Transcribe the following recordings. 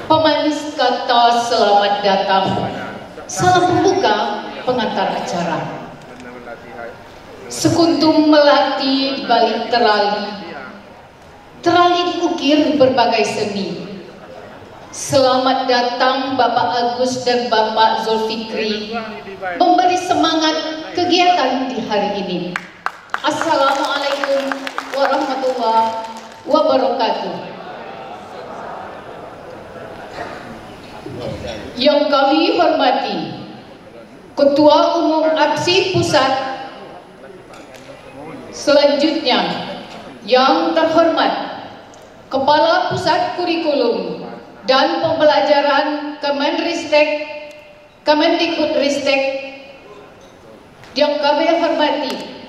Pemanis kata selamat datang, salam pembuka pengantar acara. Sekuntum melati di balik terali, terali diukir berbagai seni. Selamat datang Bapak Agus dan Bapak Zulfikri memberi semangat kegiatan di hari ini. Assalamualaikum warahmatullahi wabarakatuh. Yang kami hormati Ketua Umum APSI Pusat, selanjutnya yang terhormat Kepala Pusat Kurikulum dan Pembelajaran Kemenristek, Kemendikbudristek, yang kami hormati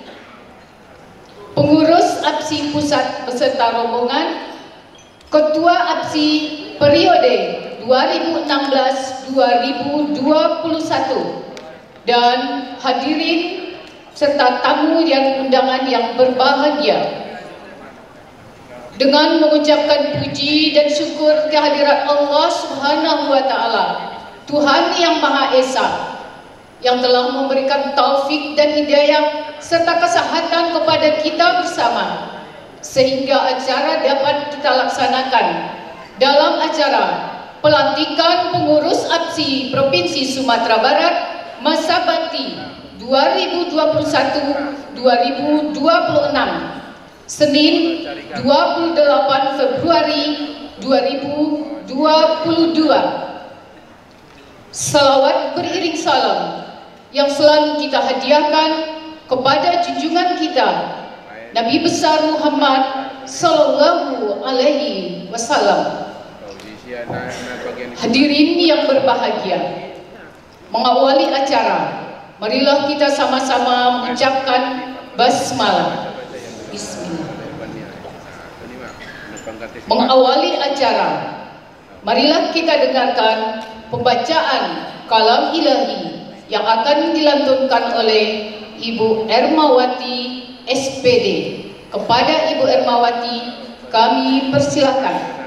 pengurus APSI Pusat beserta rombongan, Ketua APSI periode 2016-2021, dan hadirin serta tamu yang undangan yang berbahagia. Dengan mengucapkan puji dan syukur kehadirat Allah Subhanahu wa Ta'ala, Tuhan yang Maha Esa, yang telah memberikan taufik dan hidayah serta kesehatan kepada kita bersama, sehingga acara dapat kita laksanakan dalam acara pelantikan pengurus APSI Provinsi Sumatera Barat masa bakti 2021-2026, Senin 28 Februari 2022. Salawat beriring salam yang selalu kita hadiahkan kepada junjungan kita Nabi besar Muhammad Sallallahu Alaihi Wasallam. Hadirin yang berbahagia, mengawali acara, marilah kita sama-sama mengucapkan basmalah. Bismillah. Mengawali acara, marilah kita dengarkan pembacaan kalam ilahi yang akan dilantunkan oleh Ibu Ermawati SPD. Kepada Ibu Ermawati kami persilakan.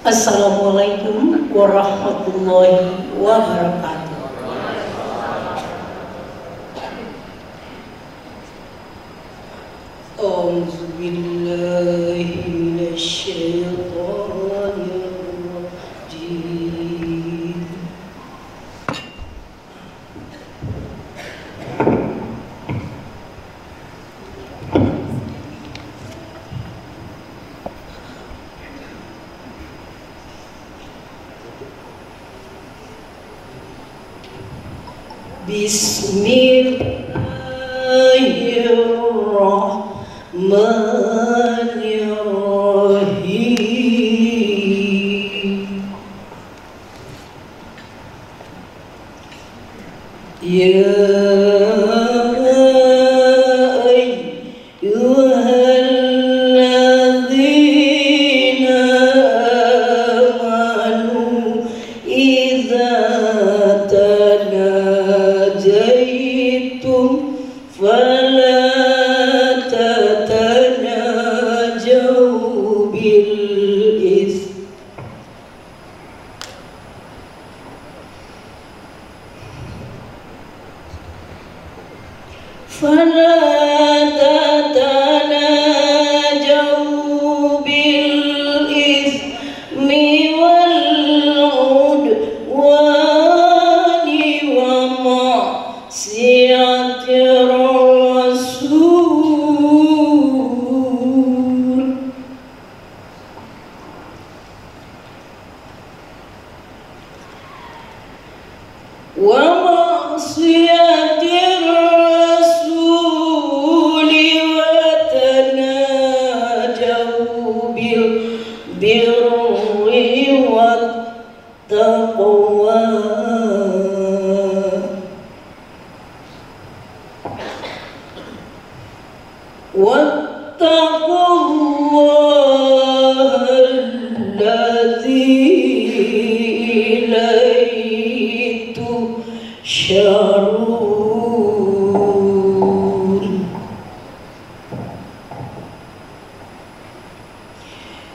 Assalamualaikum warahmatullahi wabarakatuh. A'udzubillahi minasyaitonir rajim. Bismillahirrahmanirrahim. Ya ayyuhalladzina amanu idza tanajaitum fala tatanajaw واتقوا الله الذي إليه تحشرون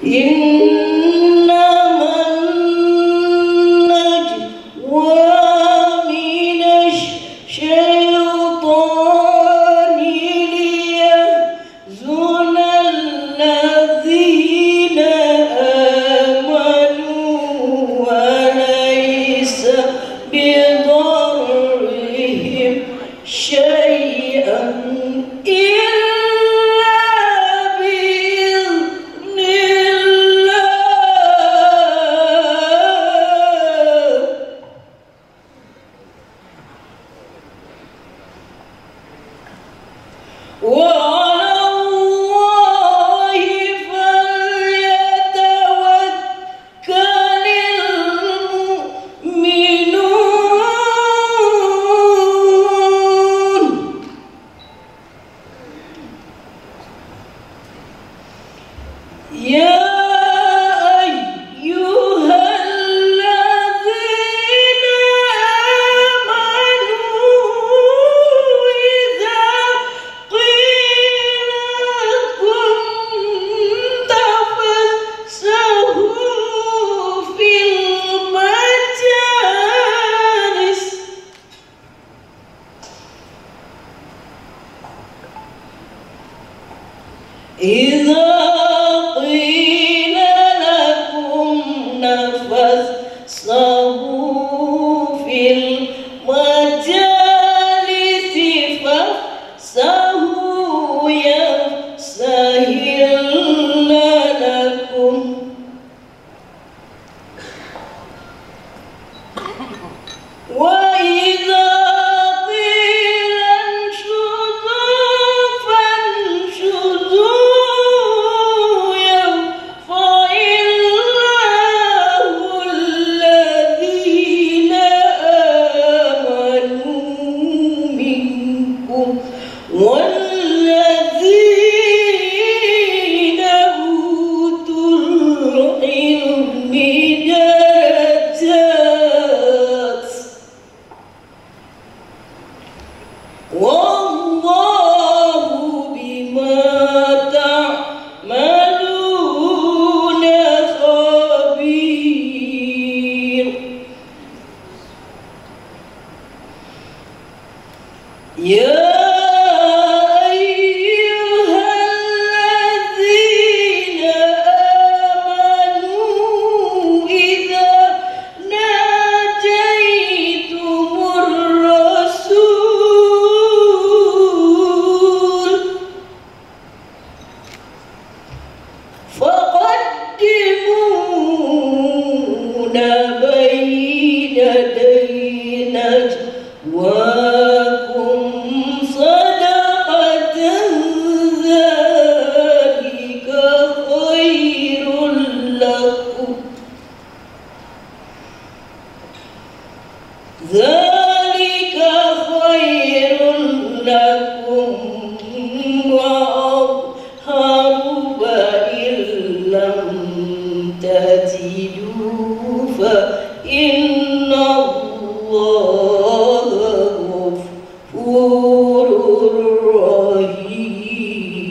إنما النجوى من الشيطان ليحزن الذين آمنوا وليس بضرهم شيئا وعلى الله فليتوكل المؤمنون يا أيها الذين آمنوا إذا قيل لكم تفسحوا في المجالس إذا قيل لكم تفسحوا في المجالس فافسحوا يفسح لكم وإذا قيل انشزوا فانشزوا يرفع الله الذين آمنوا منكم والذين أوتوا العلم درجات والله بما تعملون خبير يا أيها الذين آمنوا إذا ناجيتم الرسول فقدمون بين يدي نجواكم صدقة ذلك خير لكم وأطهر وإن لم تجدوا فإن الله غفور رحيم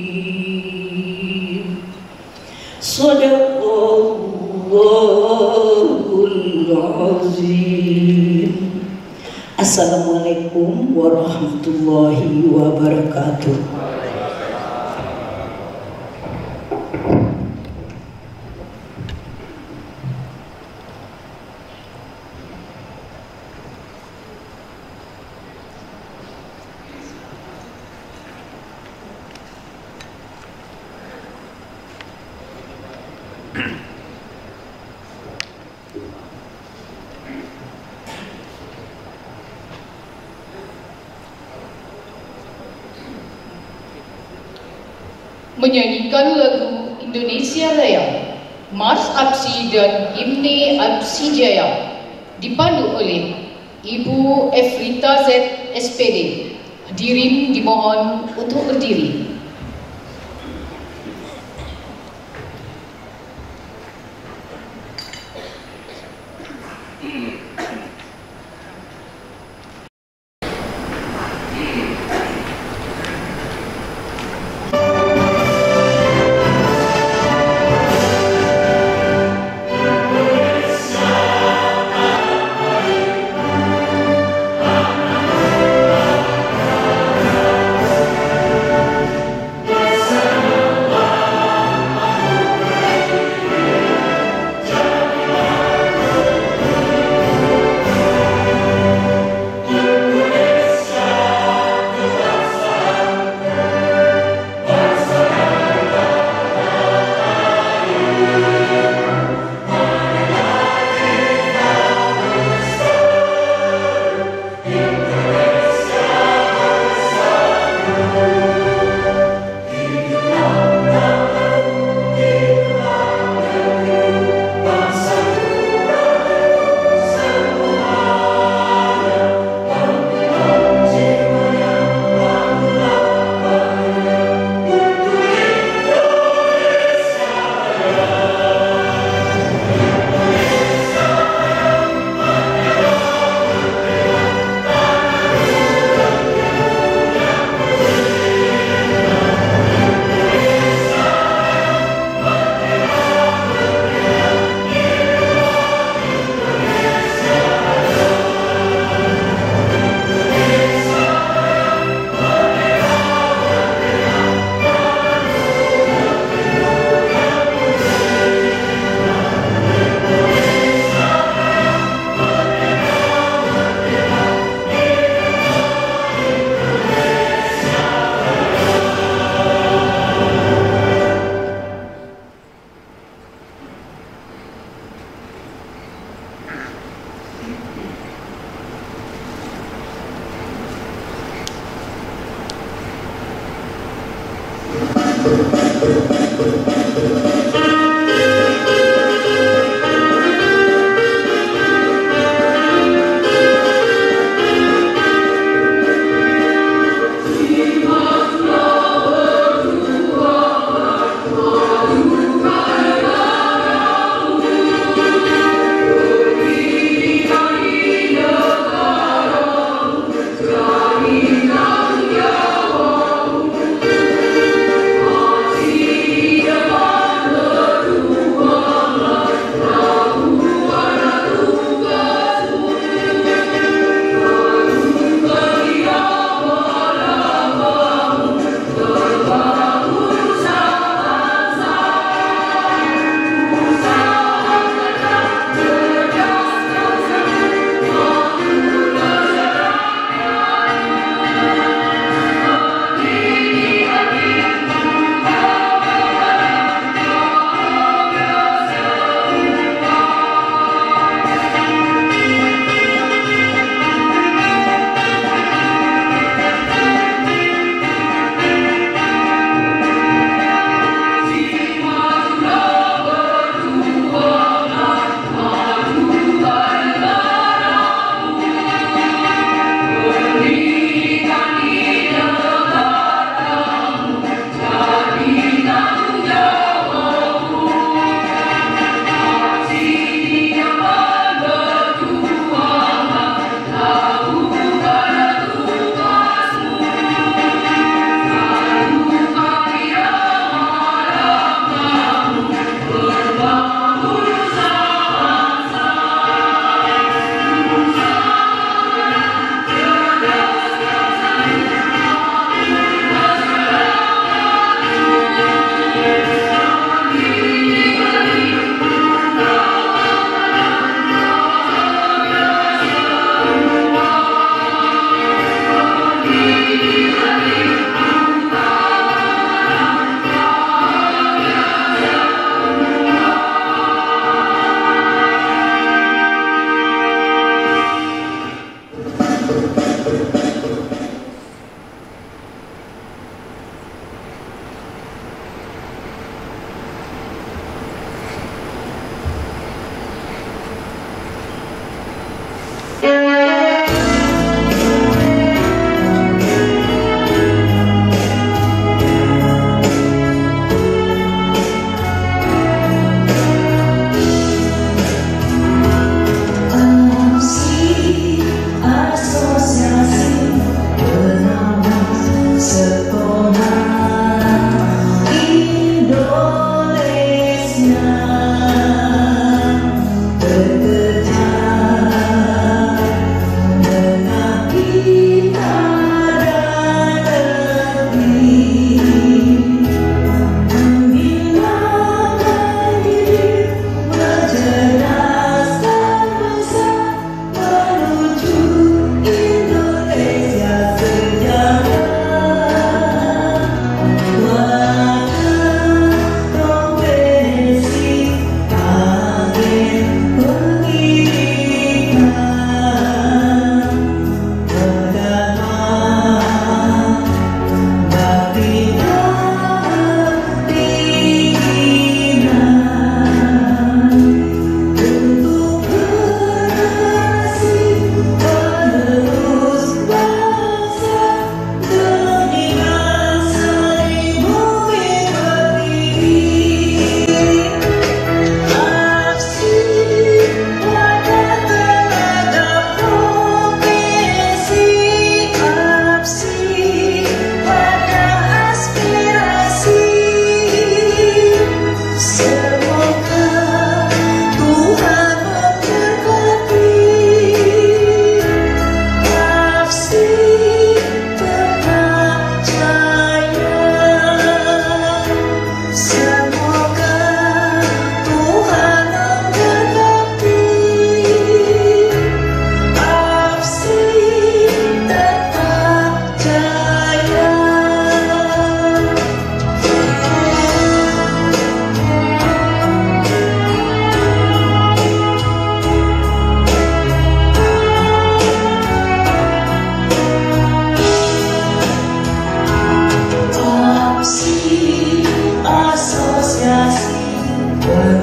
صدق الله العظيم. Assalamualaikum warahmatullahi wabarakatuh. Menyanyikan lagu Indonesia Raya, Mars Absi dan Himne Absi Jaya dipandu oleh Ibu Efrita Z SPD. Hadirin dimohon untuk berdiri.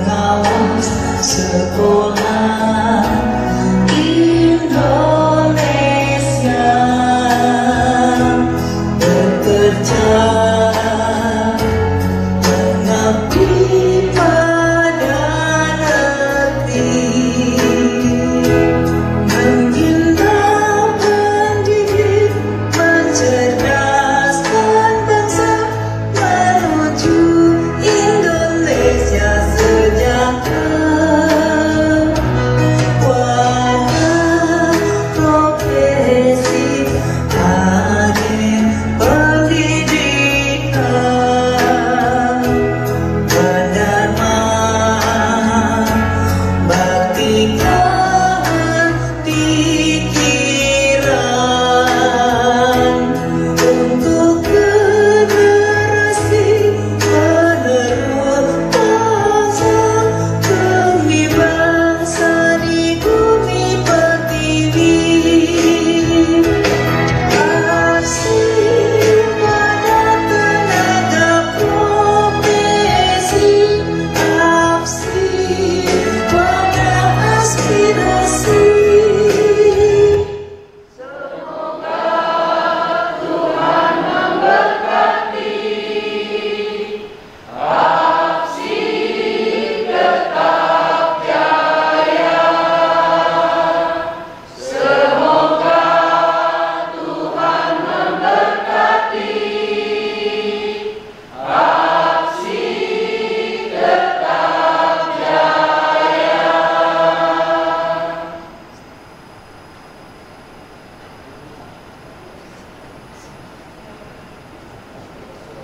pengawas sekolah Indonesia bekerja mengabdi pada negeri, membina pendidik, mencerdaskan bangsa menuju Indonesia sejahtera. Wadah profesi agen pendidikan, pendanaan baktikan pikiran untuk generasi penerus bangsa demi bangsa di bumi pertiwi. Aksi pada tenaga profesi, aksi pada aspirasi.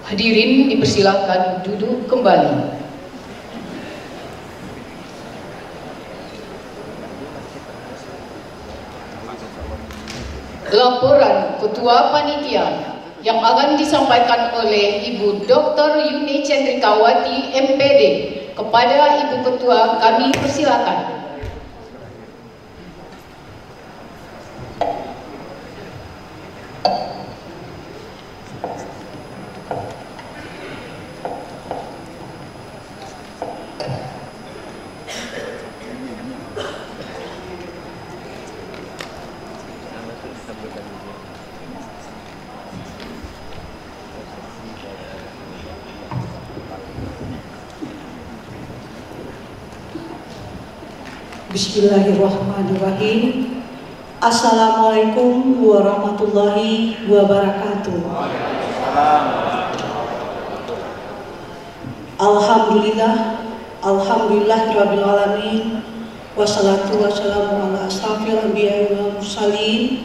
Hadirin dipersilakan duduk kembali. Laporan Ketua Panitia yang akan disampaikan oleh Ibu Dr. Yuni Cendrikawati MPD kepada Ibu Ketua kami persilakan. Bismillahirrahmanirrahim. Assalamualaikum warahmatullahi wabarakatuh. Alhamdulillahirabbil alamin. Wassalatu wassalamu ala asrofil anbiya'i wal mursalin.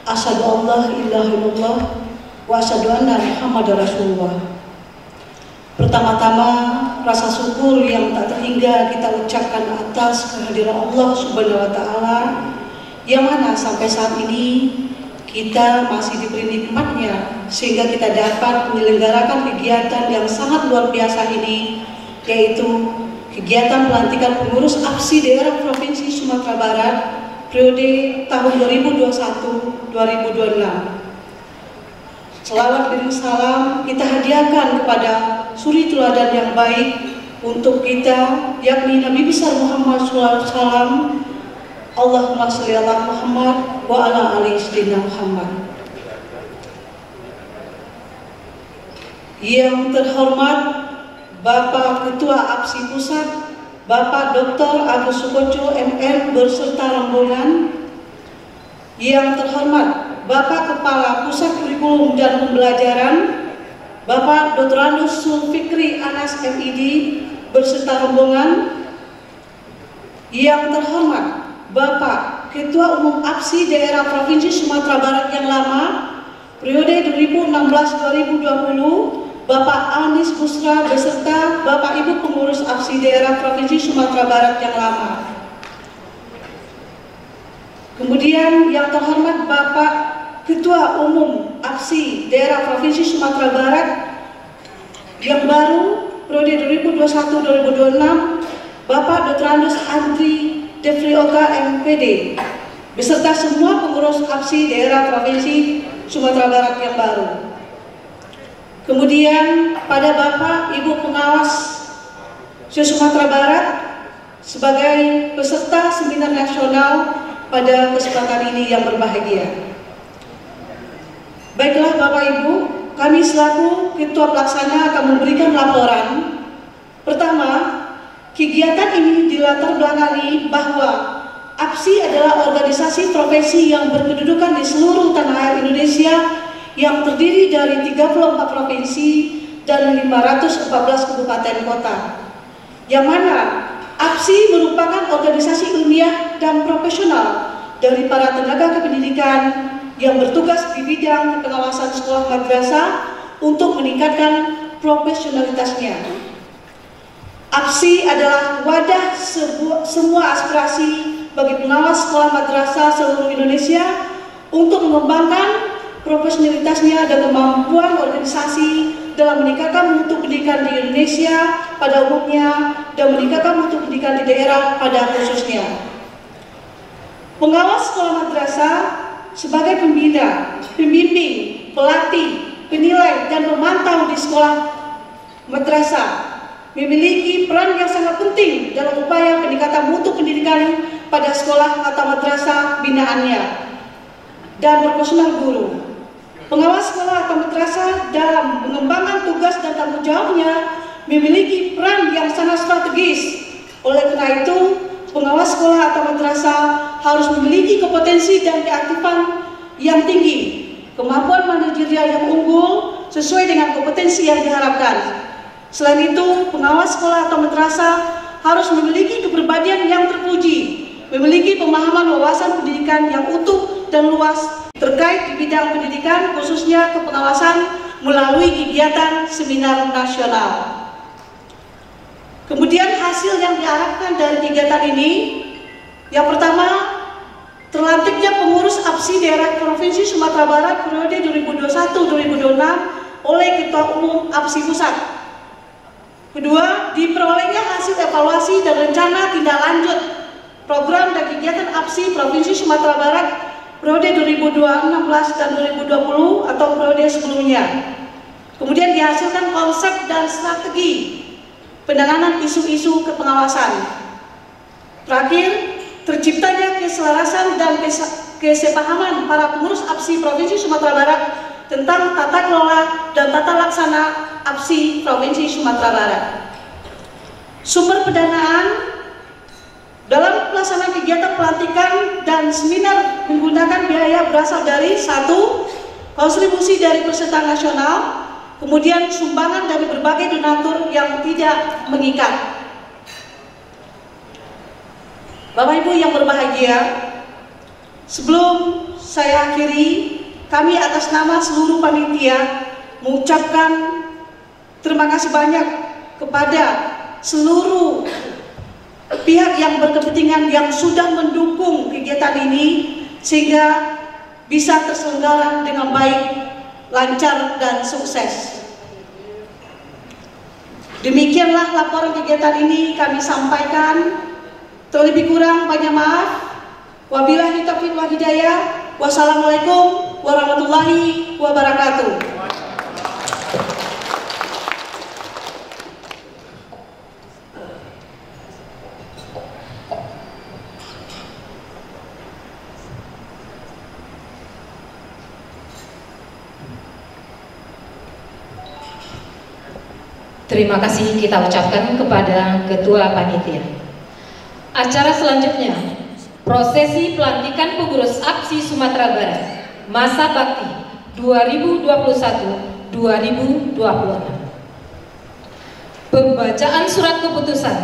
Asyhadu an la ilaha illallah wa asyhadu anna Muhammadar Rasulullah. Pertama-tama rasa syukur yang tak terhingga kita ucapkan atas kehadiran Allah Subhanahu wa Ta'ala, yang mana sampai saat ini kita masih diberi nikmatnya sehingga kita dapat menyelenggarakan kegiatan yang sangat luar biasa ini, yaitu kegiatan pelantikan pengurus APSI daerah Provinsi Sumatera Barat periode tahun 2021-2026. Selawat dan salam kita hadiahkan kepada suri teladan yang baik untuk kita, yakni Nabi besar Muhammad SAW. Allahumma sholli ala Muhammad wa ala ali sayyidina Muhammad. Yang terhormat Bapak Ketua APSI Pusat, Bapak Dr. Agus Sukoco MM berserta rombongan. Yang terhormat Bapak Kepala Pusat Kurikulum dan Pembelajaran, Bapak Dr. Andus Sulfikri Anas MID berserta rombongan. Yang terhormat Bapak Ketua Umum APSI Daerah Provinsi Sumatera Barat yang lama periode 2016-2020, Bapak Anis Busra beserta Bapak Ibu pengurus APSI Daerah Provinsi Sumatera Barat yang lama. Kemudian yang terhormat Bapak Ketua Umum APSI Daerah Provinsi Sumatera Barat yang baru periode 2021-2026, Bapak Dr. Andus Andri Defrioka MPD beserta semua pengurus APSI Daerah Provinsi Sumatera Barat yang baru. Kemudian pada Bapak Ibu pengawas Sumatera Barat sebagai peserta seminar nasional pada kesempatan ini yang berbahagia. Baiklah Bapak Ibu, kami selaku Ketua Pelaksana akan memberikan laporan. Pertama, kegiatan ini dilatar belakangi bahwa APSI adalah organisasi profesi yang berkedudukan di seluruh tanah air Indonesia yang terdiri dari 34 provinsi dan 514 kabupaten kota. Yang mana APSI merupakan organisasi ilmiah dan profesional dari para tenaga kependidikan yang bertugas di bidang pengawasan sekolah madrasah untuk meningkatkan profesionalitasnya. APSI adalah wadah semua aspirasi bagi pengawas sekolah madrasah seluruh Indonesia untuk mengembangkan profesionalitasnya dan kemampuan organisasi dalam meningkatkan mutu pendidikan di Indonesia pada umumnya dan meningkatkan mutu pendidikan di daerah pada khususnya. Pengawas sekolah madrasah sebagai pembina, pembimbing, pelatih, penilai, dan pemantau di sekolah madrasah memiliki peran yang sangat penting dalam upaya peningkatan mutu pendidikan pada sekolah atau madrasah binaannya dan profesional guru. Pengawas sekolah atau madrasah dalam mengembangkan tugas dan tanggung jawabnya memiliki peran yang sangat strategis. Oleh karena itu, pengawas sekolah atau madrasah harus memiliki kompetensi dan keaktifan yang tinggi, kemampuan manajerial yang unggul sesuai dengan kompetensi yang diharapkan. Selain itu, pengawas sekolah atau madrasah harus memiliki kepribadian yang terpuji, memiliki pemahaman wawasan pendidikan yang utuh dan luas terkait di bidang pendidikan, khususnya kepengawasan melalui kegiatan seminar nasional. Kemudian hasil yang diharapkan dari kegiatan ini, yang pertama, terlantiknya pengurus APSI daerah Provinsi Sumatera Barat periode 2021-2026 oleh Ketua Umum APSI Pusat. Kedua, diperolehnya hasil evaluasi dan rencana tindak lanjut program dan kegiatan APSI Provinsi Sumatera Barat periode 2016 dan 2020 atau periode sebelumnya. Kemudian dihasilkan konsep dan strategi penanganan isu-isu kepengawasan. Terakhir, terciptanya keselarasan dan kesepahaman para pengurus APSI Provinsi Sumatera Barat tentang tata kelola dan tata laksana APSI Provinsi Sumatera Barat. Sumber pendanaan dalam pelaksanaan kegiatan pelantikan dan seminar menggunakan biaya berasal dari 1. Kontribusi dari peserta nasional, kemudian sumbangan dari berbagai donatur yang tidak mengikat. Bapak Ibu yang berbahagia, sebelum saya akhiri, kami atas nama seluruh panitia mengucapkan terima kasih banyak kepada seluruh pihak yang berkepentingan yang sudah mendukung kegiatan ini sehingga bisa terselenggara dengan baik, lancar, dan sukses. Demikianlah laporan kegiatan ini kami sampaikan. Terlebih kurang banyak maaf. Wabillahi taufiq wal hidayah. Wassalamualaikum warahmatullahi wabarakatuh. Terima kasih kita ucapkan kepada Ketua Panitia. Acara selanjutnya, prosesi pelantikan pengurus APSI Sumatera Barat Masa Bakti 2021-2026. Pembacaan surat keputusan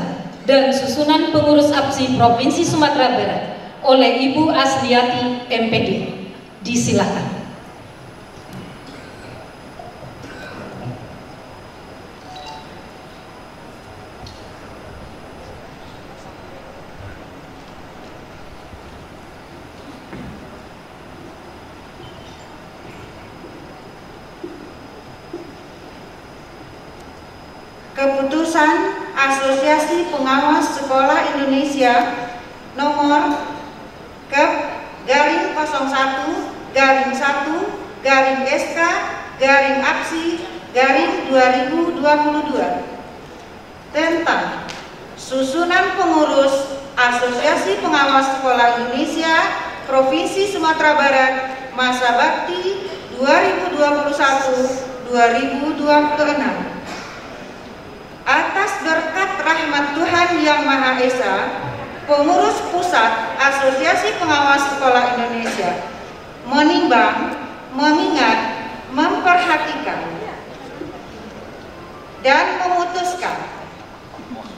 dan susunan pengurus APSI Provinsi Sumatera Barat oleh Ibu Asliati MPD. Disilakan. Keputusan Asosiasi Pengawas Sekolah Indonesia nomor Kep/1/1/SK/APSI/2022 tentang susunan pengurus Asosiasi Pengawas Sekolah Indonesia Provinsi Sumatera Barat masa bakti 2021-2026. Atas berkat rahmat Tuhan Yang Maha Esa, pengurus pusat Asosiasi Pengawas Sekolah Indonesia menimbang, mengingat, memperhatikan, dan memutuskan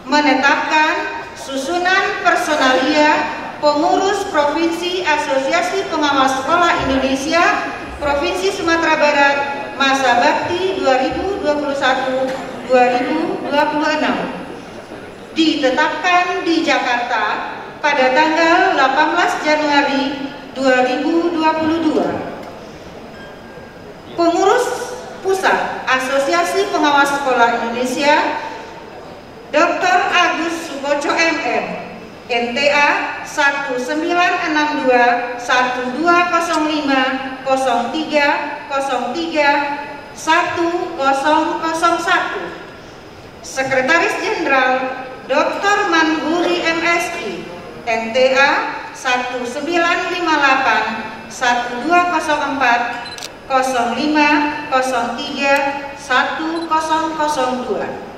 menetapkan susunan personalia pengurus Provinsi Asosiasi Pengawas Sekolah Indonesia Provinsi Sumatera Barat masa bakti 2021-2026 ditetapkan di Jakarta pada tanggal 18 Januari 2022. Pengurus Pusat Asosiasi Pengawas Sekolah Indonesia Dr. Agus Sukoco MM, NTA 1962-12-03-03-1001. Sekretaris Jenderal Dr. Manhuri MSI, NTA 1958-12-05-03-1002.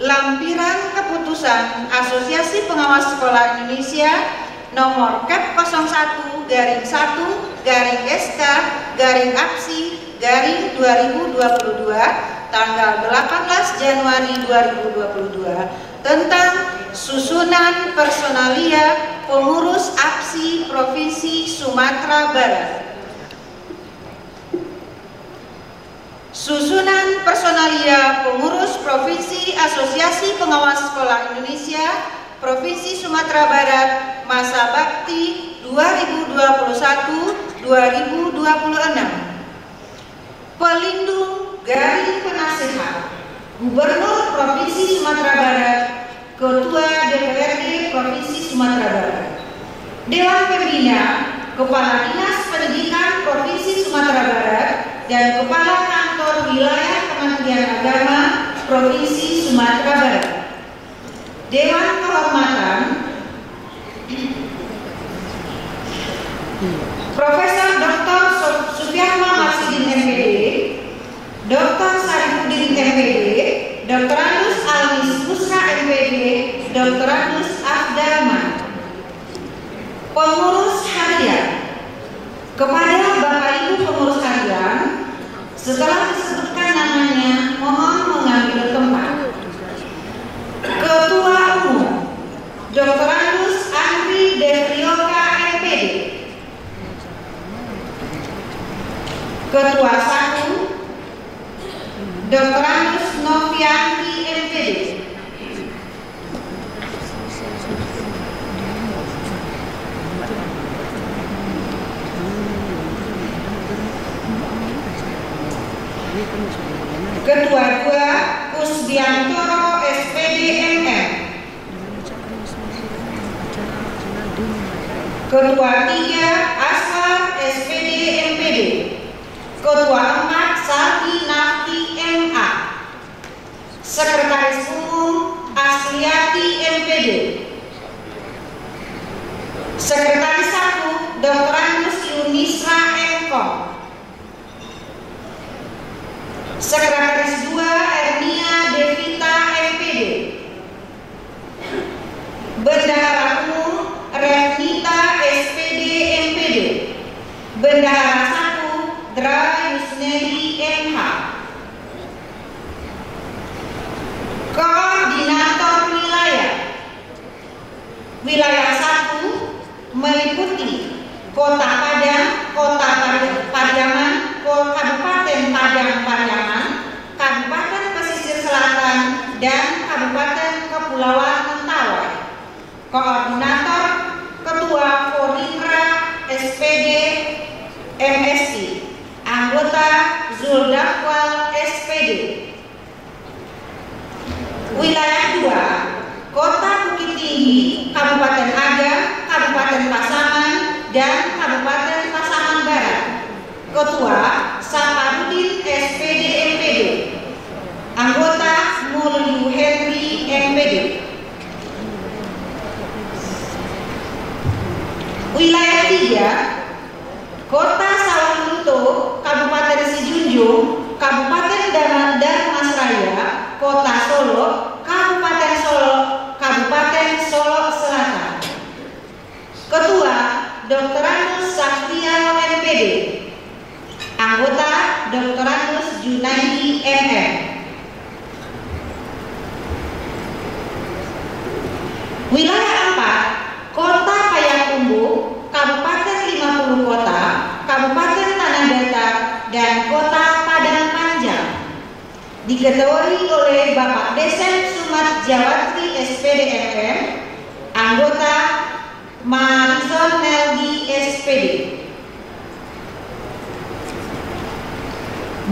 Lampiran Keputusan Asosiasi Pengawas Sekolah Indonesia nomor Kep 01-1-SK-APSI-2022 tanggal 18 Januari 2022 tentang susunan personalia pengurus APSI Provinsi Sumatera Barat. Susunan personalia pengurus Provinsi Asosiasi Pengawas Sekolah Indonesia Provinsi Sumatera Barat masa bakti 2021-2026. Pelindung Garing Penasehat Gubernur Provinsi Sumatera Barat, Ketua DPRD Provinsi Sumatera Barat, Dewan Pembina, Kepala Dinas Pendidikan Provinsi Sumatera Barat, dan Kepala Kantor Wilayah Kementerian Agama Provinsi Sumatera Barat. Dewan Kehormatan Profesor Dr. Sufiatma Marsidin MPD, Dr. Sarifudin MPD, Dr. Andus Almis Pusra MPD, Dr. Andus Afdalman. Pengurus Harian. Kepada Bapak Ibu pengurus harian, setelah disebutkan namanya, mohon mengambil tempat. Ketua Umum Dr. Andus Andri Devrioka MPD. Ketua 1 Dr. Andus Novianti MPD. Ketua 2 Kusbiantoro SPD MM. Ketua 3 Aslar SPD MPD. Ketua 4 Saldi Nafti MA. Sekretaris Umum Asliati MPD. Sekretaris 1 Dr. Andus Yunisra MKom. Sekretaris 2 Ernia Devita MPD. Bendahara Umum Renita SPD MPD. Bendahara 1 Dra Yusnedi MH. Koordinator Wilayah 1 meliputi Kota Padang, Kota Pariaman, Kabupaten Padang-Pariaman, Kabupaten Pesisir Selatan, dan Kabupaten Kepulauan Mentawai. Koordinator Ketua Korinra SPD MSI, anggota Zuldakwal SPD. Wilayah 2 Kota Bukit Tinggi, Kabupaten Agam, Kabupaten Pasaman, dan Kabupaten Pasaman Barat. Ketua Saparudin SPD MPD. Anggota Mulyu Henry Kota Solo, Kabupaten Solo, Kabupaten Solo Selatan. Ketua Dr. Anus Saftiyal MPD. Anggota Dr. Anus Junaidi MM. Wilayah 4, Kota Payakumbuh, Kabupaten 50 Kota, Kabupaten Tanah Datar, dan Kota Padang Panjang. Diketuai oleh Bapak Desen Sumat Jawatri SPD MM, anggota Marizon Nelgi SPD.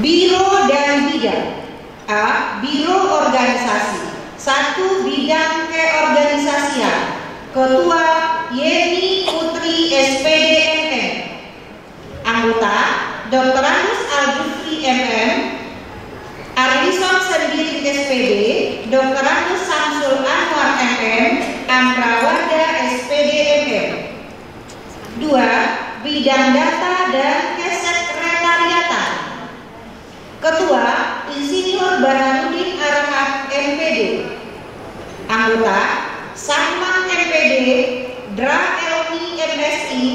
Biro dan Bidang. A. Biro Organisasi. 1. Bidang Keorganisasian. Ketua Yeni Putri SPD MM. Anggota Dr. Anus Al-Jufri MM, Arlison Sendiring SPD, Dr. Anus Samsul Anwar MM, Amrawada SPD MM. 2. Bidang Data dan Kesekretariatan. Ketua Insinyur Baharudin Arahap MPD. Anggota Sarman MPD, Dra Elmi MSI,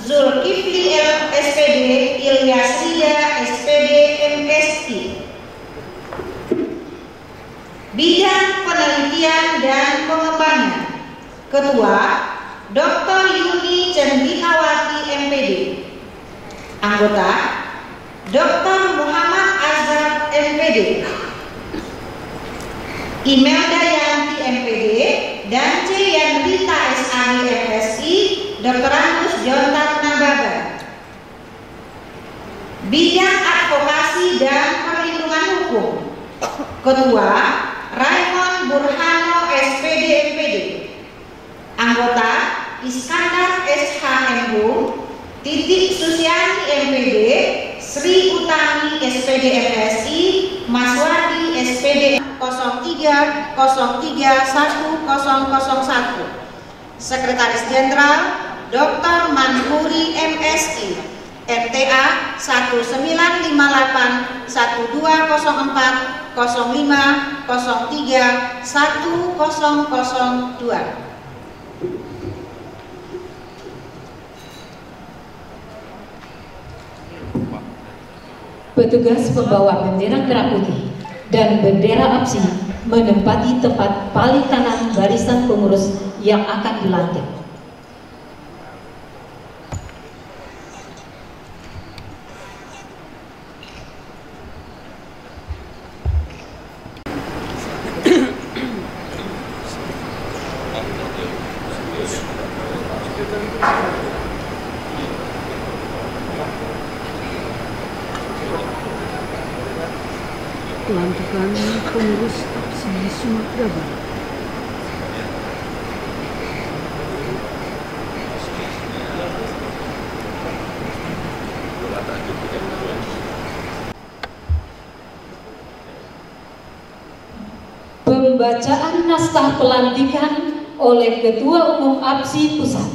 Zulkifli L SPD, Ilyas Rida SPD MSI. Bidang Penelitian dan Pengembangan. Ketua Dr. Yuni Cendinawati MPD. Anggota Dr. Muhammad Azhar MPD. Imelda Yanti MPD dan C. Yanrita SAG MSI, Dr. Anus Jontar Nababan. Bidang Advokasi dan Perlindungan Hukum. Ketua Raymond Burhano SPD MPD. Anggota Iskandar SHMU, Titik Susiani MPD, Sri Utami SPD MSI, Maswadi SPD 03031001. Sekretaris Jenderal Dr. Manhuri MSI, RTA 1958 1204 05 03 1002. Petugas pembawa bendera merah putih dan bendera APSI menempati tempat paling kanan barisan pengurus yang akan dilantik. Pelantikan pengurus APSI Sumatera Barat. Pembacaan naskah pelantikan oleh Ketua Umum APSI Pusat.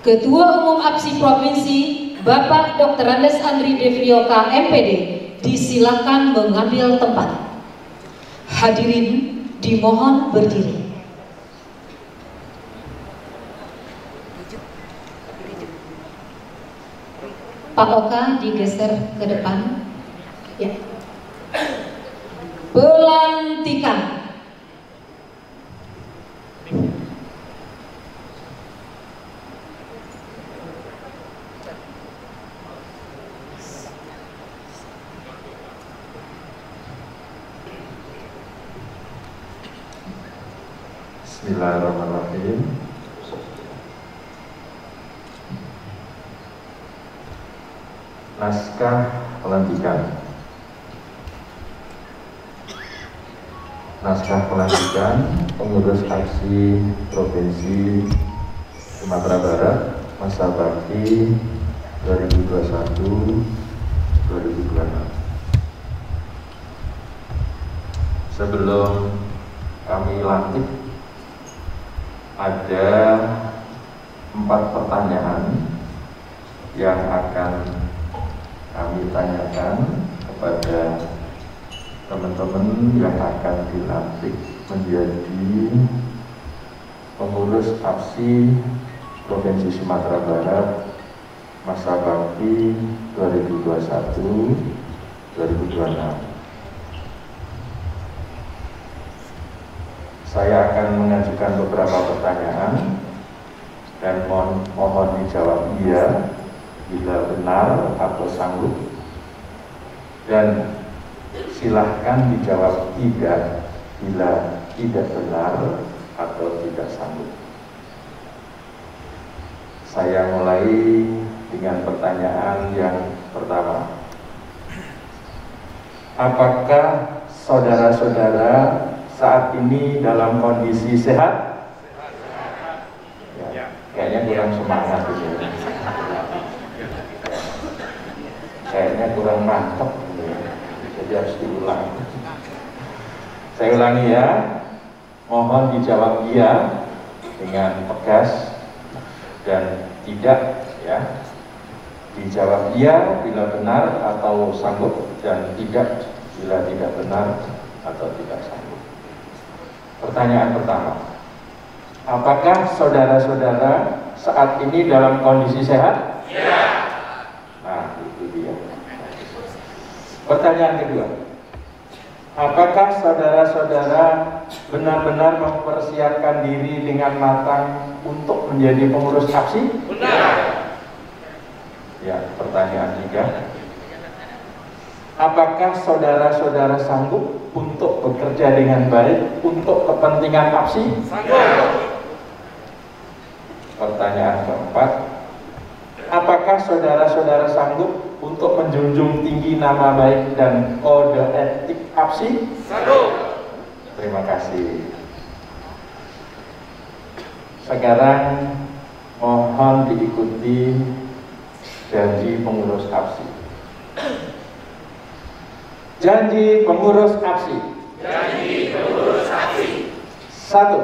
Ketua Umum APSI Provinsi Bapak Dr. Andes Andri Devrioka MPD disilakan mengambil tempat. Hadirin dimohon berdiri. Pak Oka digeser ke depan. Ya. Pelantikan. Bismillahirrahmanirrahim. Naskah pelantikan. Naskah pelantikan pengurus APSI Provinsi Sumatera Barat masa bakti 2021-2026. Sebelum kami lantik, ada 4 pertanyaan yang akan kami tanyakan kepada teman-teman yang akan dilantik menjadi pengurus APSI Provinsi Sumatera Barat masa bakti 2021-2026. Saya akan mengajukan beberapa pertanyaan dan mohon dijawab iya bila benar atau sanggup, dan silahkan dijawab tidak bila tidak benar atau tidak sanggup. Saya mulai dengan pertanyaan yang pertama. Apakah saudara-saudara saat ini dalam kondisi sehat? Ya, kayaknya kurang semangat gitu. Kayaknya kurang mantap gitu ya. Jadi harus diulang. Saya ulangi ya. Mohon dijawab iya dengan tegas dan tidak ya. Dijawab iya bila benar atau sanggup, dan tidak bila tidak benar atau tidak sanggup. Pertanyaan pertama, apakah saudara-saudara saat ini dalam kondisi sehat? Ya. Nah, itu dia. Pertanyaan kedua, apakah saudara-saudara benar-benar mempersiapkan diri dengan matang untuk menjadi pengurus APSI? Benar. Ya, pertanyaan tiga, apakah saudara-saudara sanggup untuk bekerja dengan baik untuk kepentingan APSI? Sanggup. Pertanyaan keempat, apakah saudara-saudara sanggup untuk menjunjung tinggi nama baik dan kode etik APSI? Sanggup. Terima kasih. Sekarang mohon diikuti janji pengurus APSI. Janji pengurus APSI. Janji pengurus APSI. 1.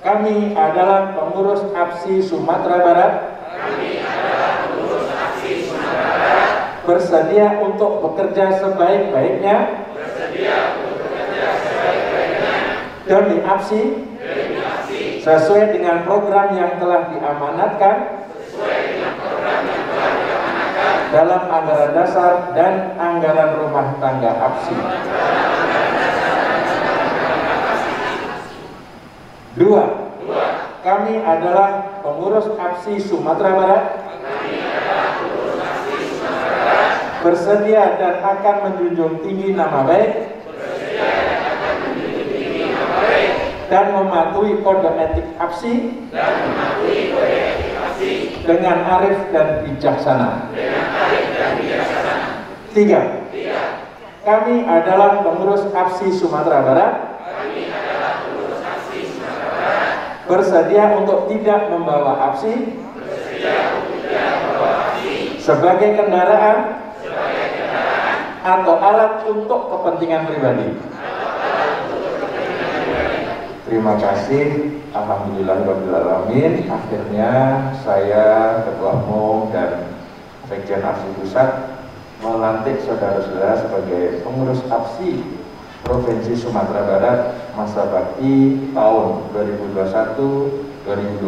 Kami adalah pengurus APSI Sumatera Barat. Kami adalah pengurus APSI Sumatera Barat. Bersedia untuk bekerja sebaik-baiknya. Bersedia untuk bekerja sebaik-baiknya. Demi APSI. Demi APSI. Sesuai dengan program yang telah diamanatkan. Sesuai dengan program yang telah diamanatkan. Dalam anggaran dasar dan anggaran rumah tangga APSI. 2. Kami adalah pengurus APSI Sumatera Barat. Bersedia dan akan menjunjung tinggi nama baik. Dan mematuhi kode etik APSI. Dengan arif dan bijaksana. 3. Kami adalah pengurus APSI Sumatera Barat. Bersedia untuk tidak membawa APSI sebagai kendaraan atau alat untuk kepentingan pribadi. Terima kasih. Alhamdulillahirrahmanirrahim. Akhirnya saya, Ketua Umum dan Sekjen APSI Pusat melantik saudara-saudara sebagai pengurus APSI Provinsi Sumatera Barat masa bakti tahun 2021-2026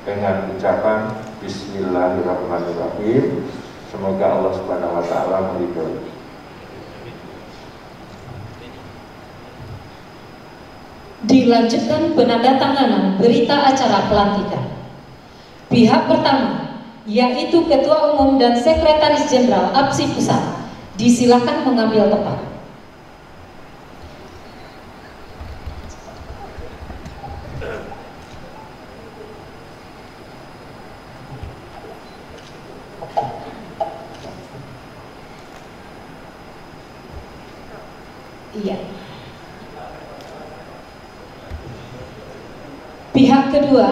dengan ucapan Bismillahirrahmanirrahim. Semoga Allah Subhanahu wa taala meridhoi. Dilanjutkan penandatanganan berita acara pelantikan. Pihak pertama, yaitu Ketua Umum dan Sekretaris Jenderal APSI Pusat, disilakan mengambil tempat. Iya. Pihak kedua,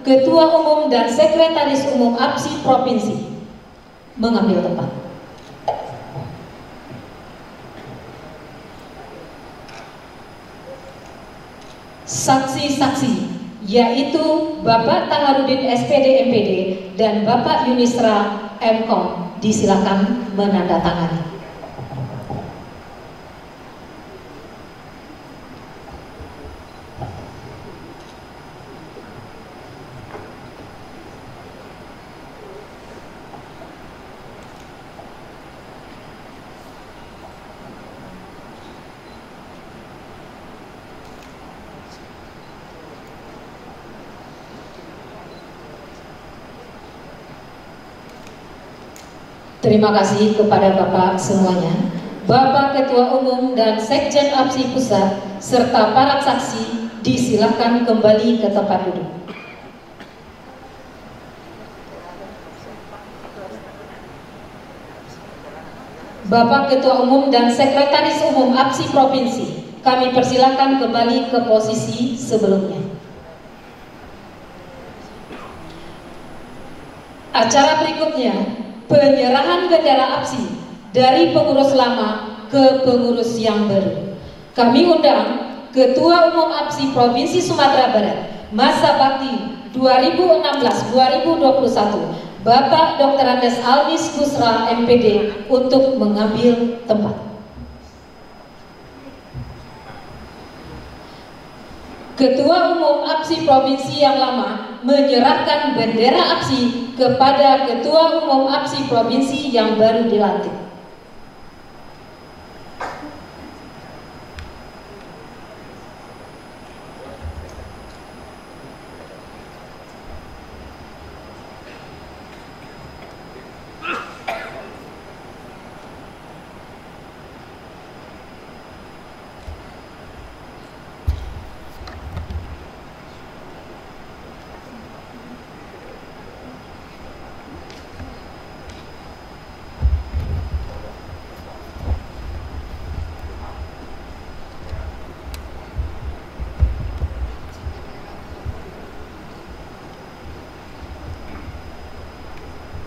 Ketua Umum dan Sekretaris Umum APSI Provinsi mengambil tempat. Saksi-saksi, yaitu Bapak Taharudin SPD MPD dan Bapak Yunisra MKom, disilakan menandatangani. Terima kasih kepada Bapak semuanya, Bapak Ketua Umum dan Sekjen APSI Pusat, serta para saksi disilakan kembali ke tempat duduk. Bapak Ketua Umum dan Sekretaris Umum APSI Provinsi, kami persilakan kembali ke posisi sebelumnya. Acara berikutnya, penyerahan bendera APSI dari pengurus lama ke pengurus yang baru. Kami undang Ketua Umum APSI Provinsi Sumatera Barat masa bakti 2016-2021, Bapak Dr. Andes Almis Kusra MPD untuk mengambil tempat. Ketua Umum APSI Provinsi yang lama menyerahkan bendera APSI kepada Ketua Umum APSI Provinsi yang baru dilantik.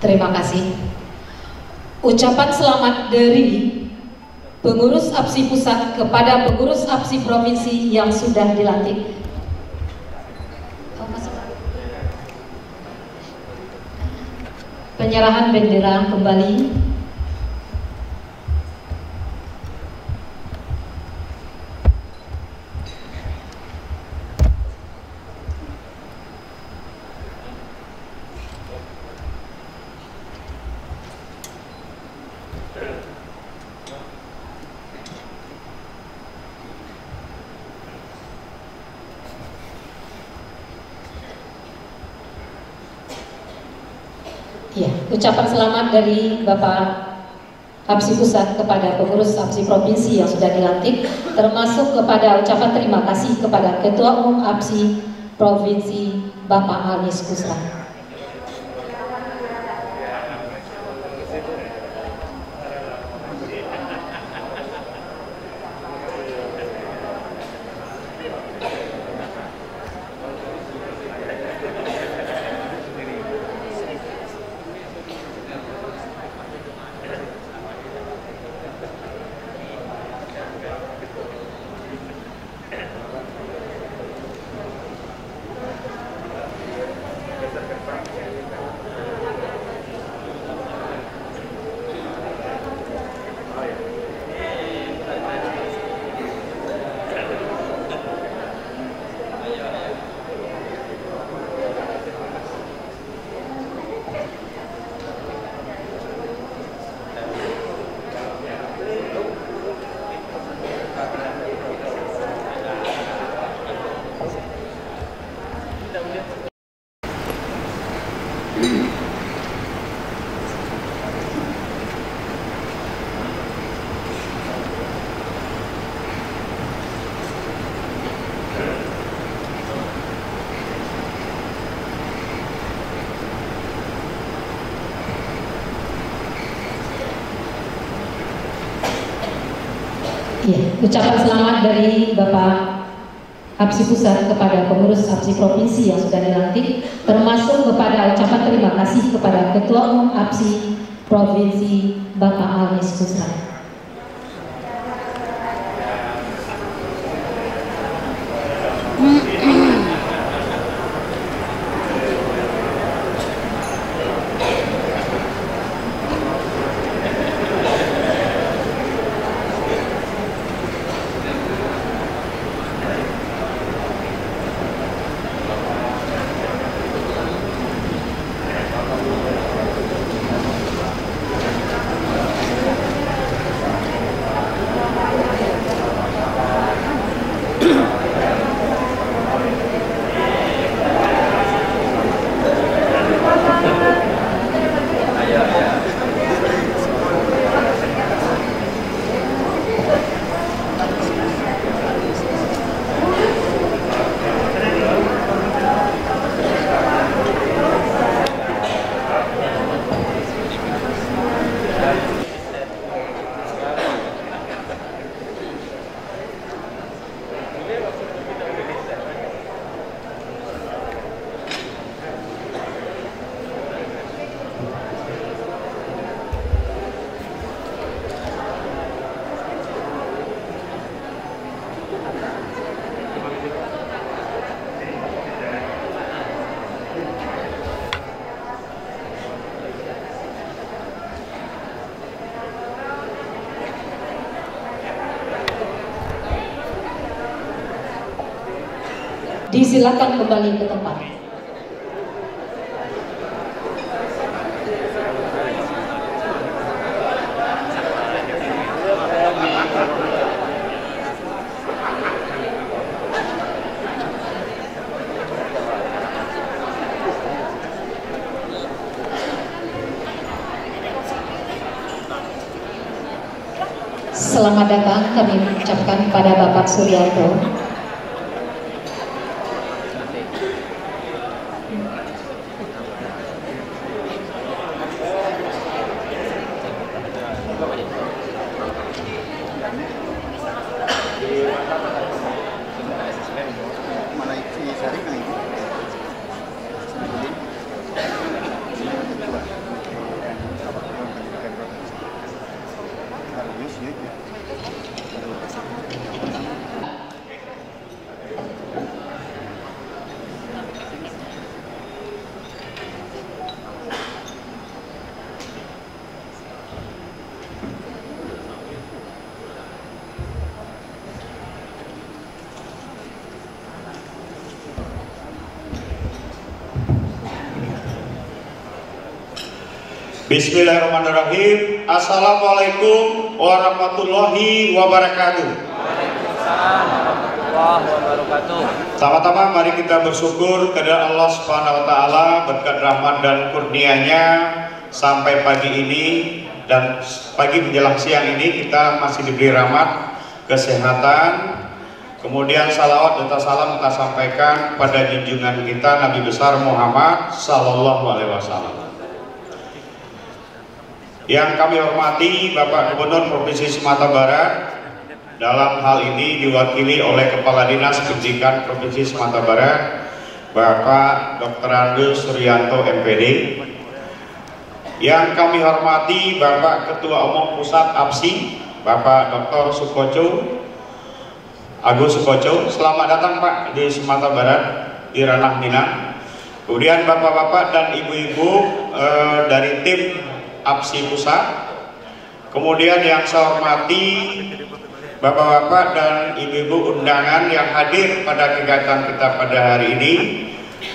Terima kasih. Ucapan selamat dari pengurus APSI Pusat kepada pengurus APSI Provinsi yang sudah dilantik. Penyerahan bendera kembali. Ya, ucapan selamat dari Bapak APSI Pusat kepada pengurus APSI Provinsi yang sudah dilantik, termasuk kepada ucapan terima kasih kepada Ketua Umum APSI Provinsi Bapak Almis Kusra. Ya, ucapan selamat dari Bapak APSI Pusat kepada pengurus APSI Provinsi yang sudah dilantik, termasuk kepada ucapan terima kasih kepada Ketua Umum APSI Provinsi Bapak Almis Kusra. disilakan kembali ke tempat. Selamat datang kami ucapkan kepada Bapak Suryanto. Bismillahirrahmanirrahim. Assalamualaikum warahmatullahi wabarakatuh. Waalaikumsalam warahmatullahi wabarakatuh. Sama-sama mari kita bersyukur kepada Allah Subhanahu wa taala berkat rahmat dan kurnia-Nya sampai pagi ini dan pagi menjelang siang ini kita masih diberi rahmat, kesehatan. Kemudian salawat dan salam kita sampaikan pada junjungan kita Nabi besar Muhammad sallallahu alaihi wasallam. Yang kami hormati Bapak Gubernur Provinsi Sumatera Barat, dalam hal ini diwakili oleh Kepala Dinas Pendidikan Provinsi Sumatera Barat, Bapak Dr. Andus Suryanto MPD. Yang kami hormati Bapak Ketua Umum Pusat APSI, Bapak Dr. Sukoco, Agus Sukoco. Selamat datang Pak di Sumatera Barat, di Ranah Minang. Kemudian Bapak-Bapak dan Ibu-Ibu dari tim APSI Pusat. Kemudian yang saya hormati Bapak-bapak dan Ibu-ibu undangan yang hadir pada kegiatan kita pada hari ini.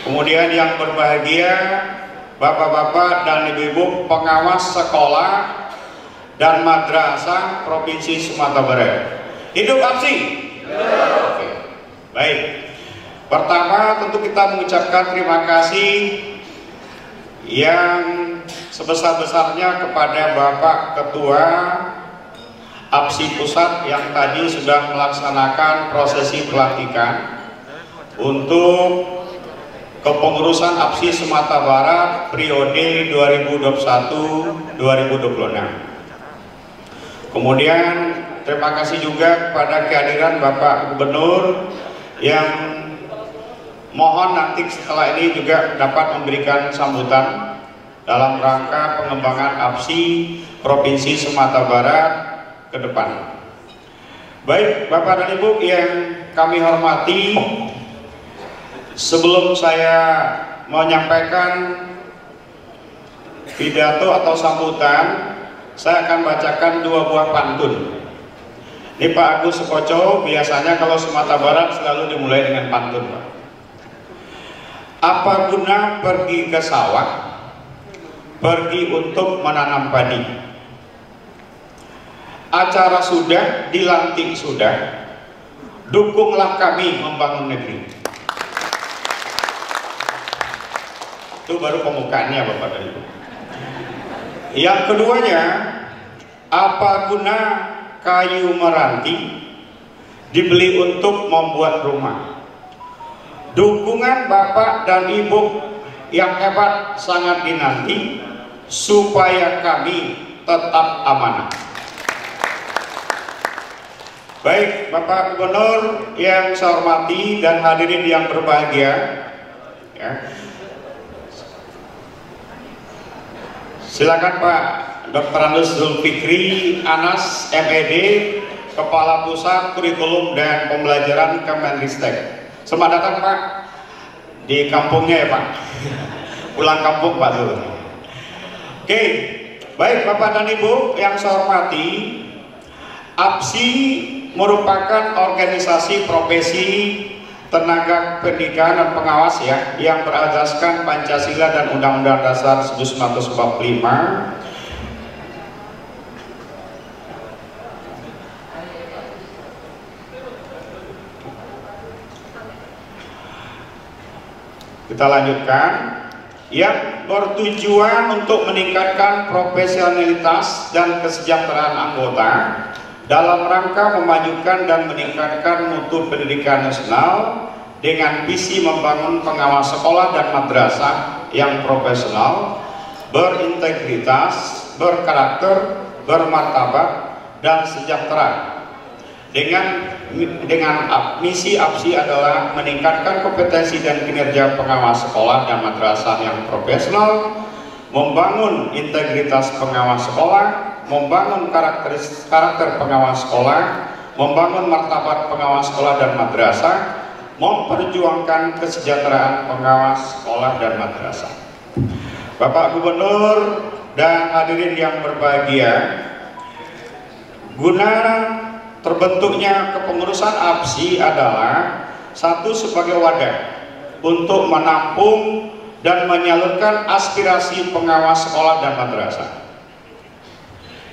Kemudian yang berbahagia Bapak-bapak dan Ibu-ibu pengawas sekolah dan madrasah Provinsi Sumatera Barat. Hidup APSI. Oke. Baik. Pertama tentu kita mengucapkan terima kasih yang sebesar-besarnya kepada Bapak Ketua APSI Pusat yang tadi sudah melaksanakan prosesi pelantikan untuk kepengurusan APSI Sumatera Barat periode 2021-2026. Kemudian terima kasih juga kepada kehadiran Bapak Gubernur yang mohon nanti setelah ini juga dapat memberikan sambutan dalam rangka pengembangan APSI Provinsi Sumatera Barat ke depan. Baik, Bapak dan Ibu yang kami hormati, sebelum saya menyampaikan pidato atau sambutan, saya akan bacakan 2 buah pantun. Ini Pak Agus Sukoco, biasanya kalau Sumatera Barat selalu dimulai dengan pantun, Pak. Apa guna pergi ke sawah, pergi untuk menanam padi. Acara sudah, dilantik sudah, dukunglah kami membangun negeri. Itu baru pembukaannya Bapak dan Ibu. Yang keduanya, apa guna kayu meranti dibeli untuk membuat rumah. Dukungan Bapak dan Ibu yang hebat sangat dinanti supaya kami tetap amanah. Baik, Bapak Gubernur yang saya hormati dan hadirin yang berbahagia, ya. Silakan Pak Dr. Andus Zulfikri Anas MED, Kepala Pusat Kurikulum dan Pembelajaran Kemendikbud. Selamat datang Pak di kampungnya ya Pak. Pulang kampung Pak dulu. Oke, baik Bapak dan Ibu yang saya hormati, APSI merupakan organisasi profesi tenaga pendidikan dan pengawas ya, yang berasaskan Pancasila dan Undang-Undang Dasar 1945. Kita lanjutkan, yang bertujuan untuk meningkatkan profesionalitas dan kesejahteraan anggota dalam rangka memajukan dan meningkatkan mutu pendidikan nasional dengan visi membangun pengawas sekolah dan madrasah yang profesional, berintegritas, berkarakter, bermartabat, dan sejahtera. Dengan misi APSI adalah meningkatkan kompetensi dan kinerja pengawas sekolah dan madrasah yang profesional, membangun integritas pengawas sekolah, membangun karakter pengawas sekolah, membangun martabat pengawas sekolah dan madrasah, memperjuangkan kesejahteraan pengawas sekolah dan madrasah. Bapak Gubernur dan hadirin yang berbahagia, guna terbentuknya kepengurusan APSI adalah satu, sebagai wadah untuk menampung dan menyalurkan aspirasi pengawas sekolah dan madrasah.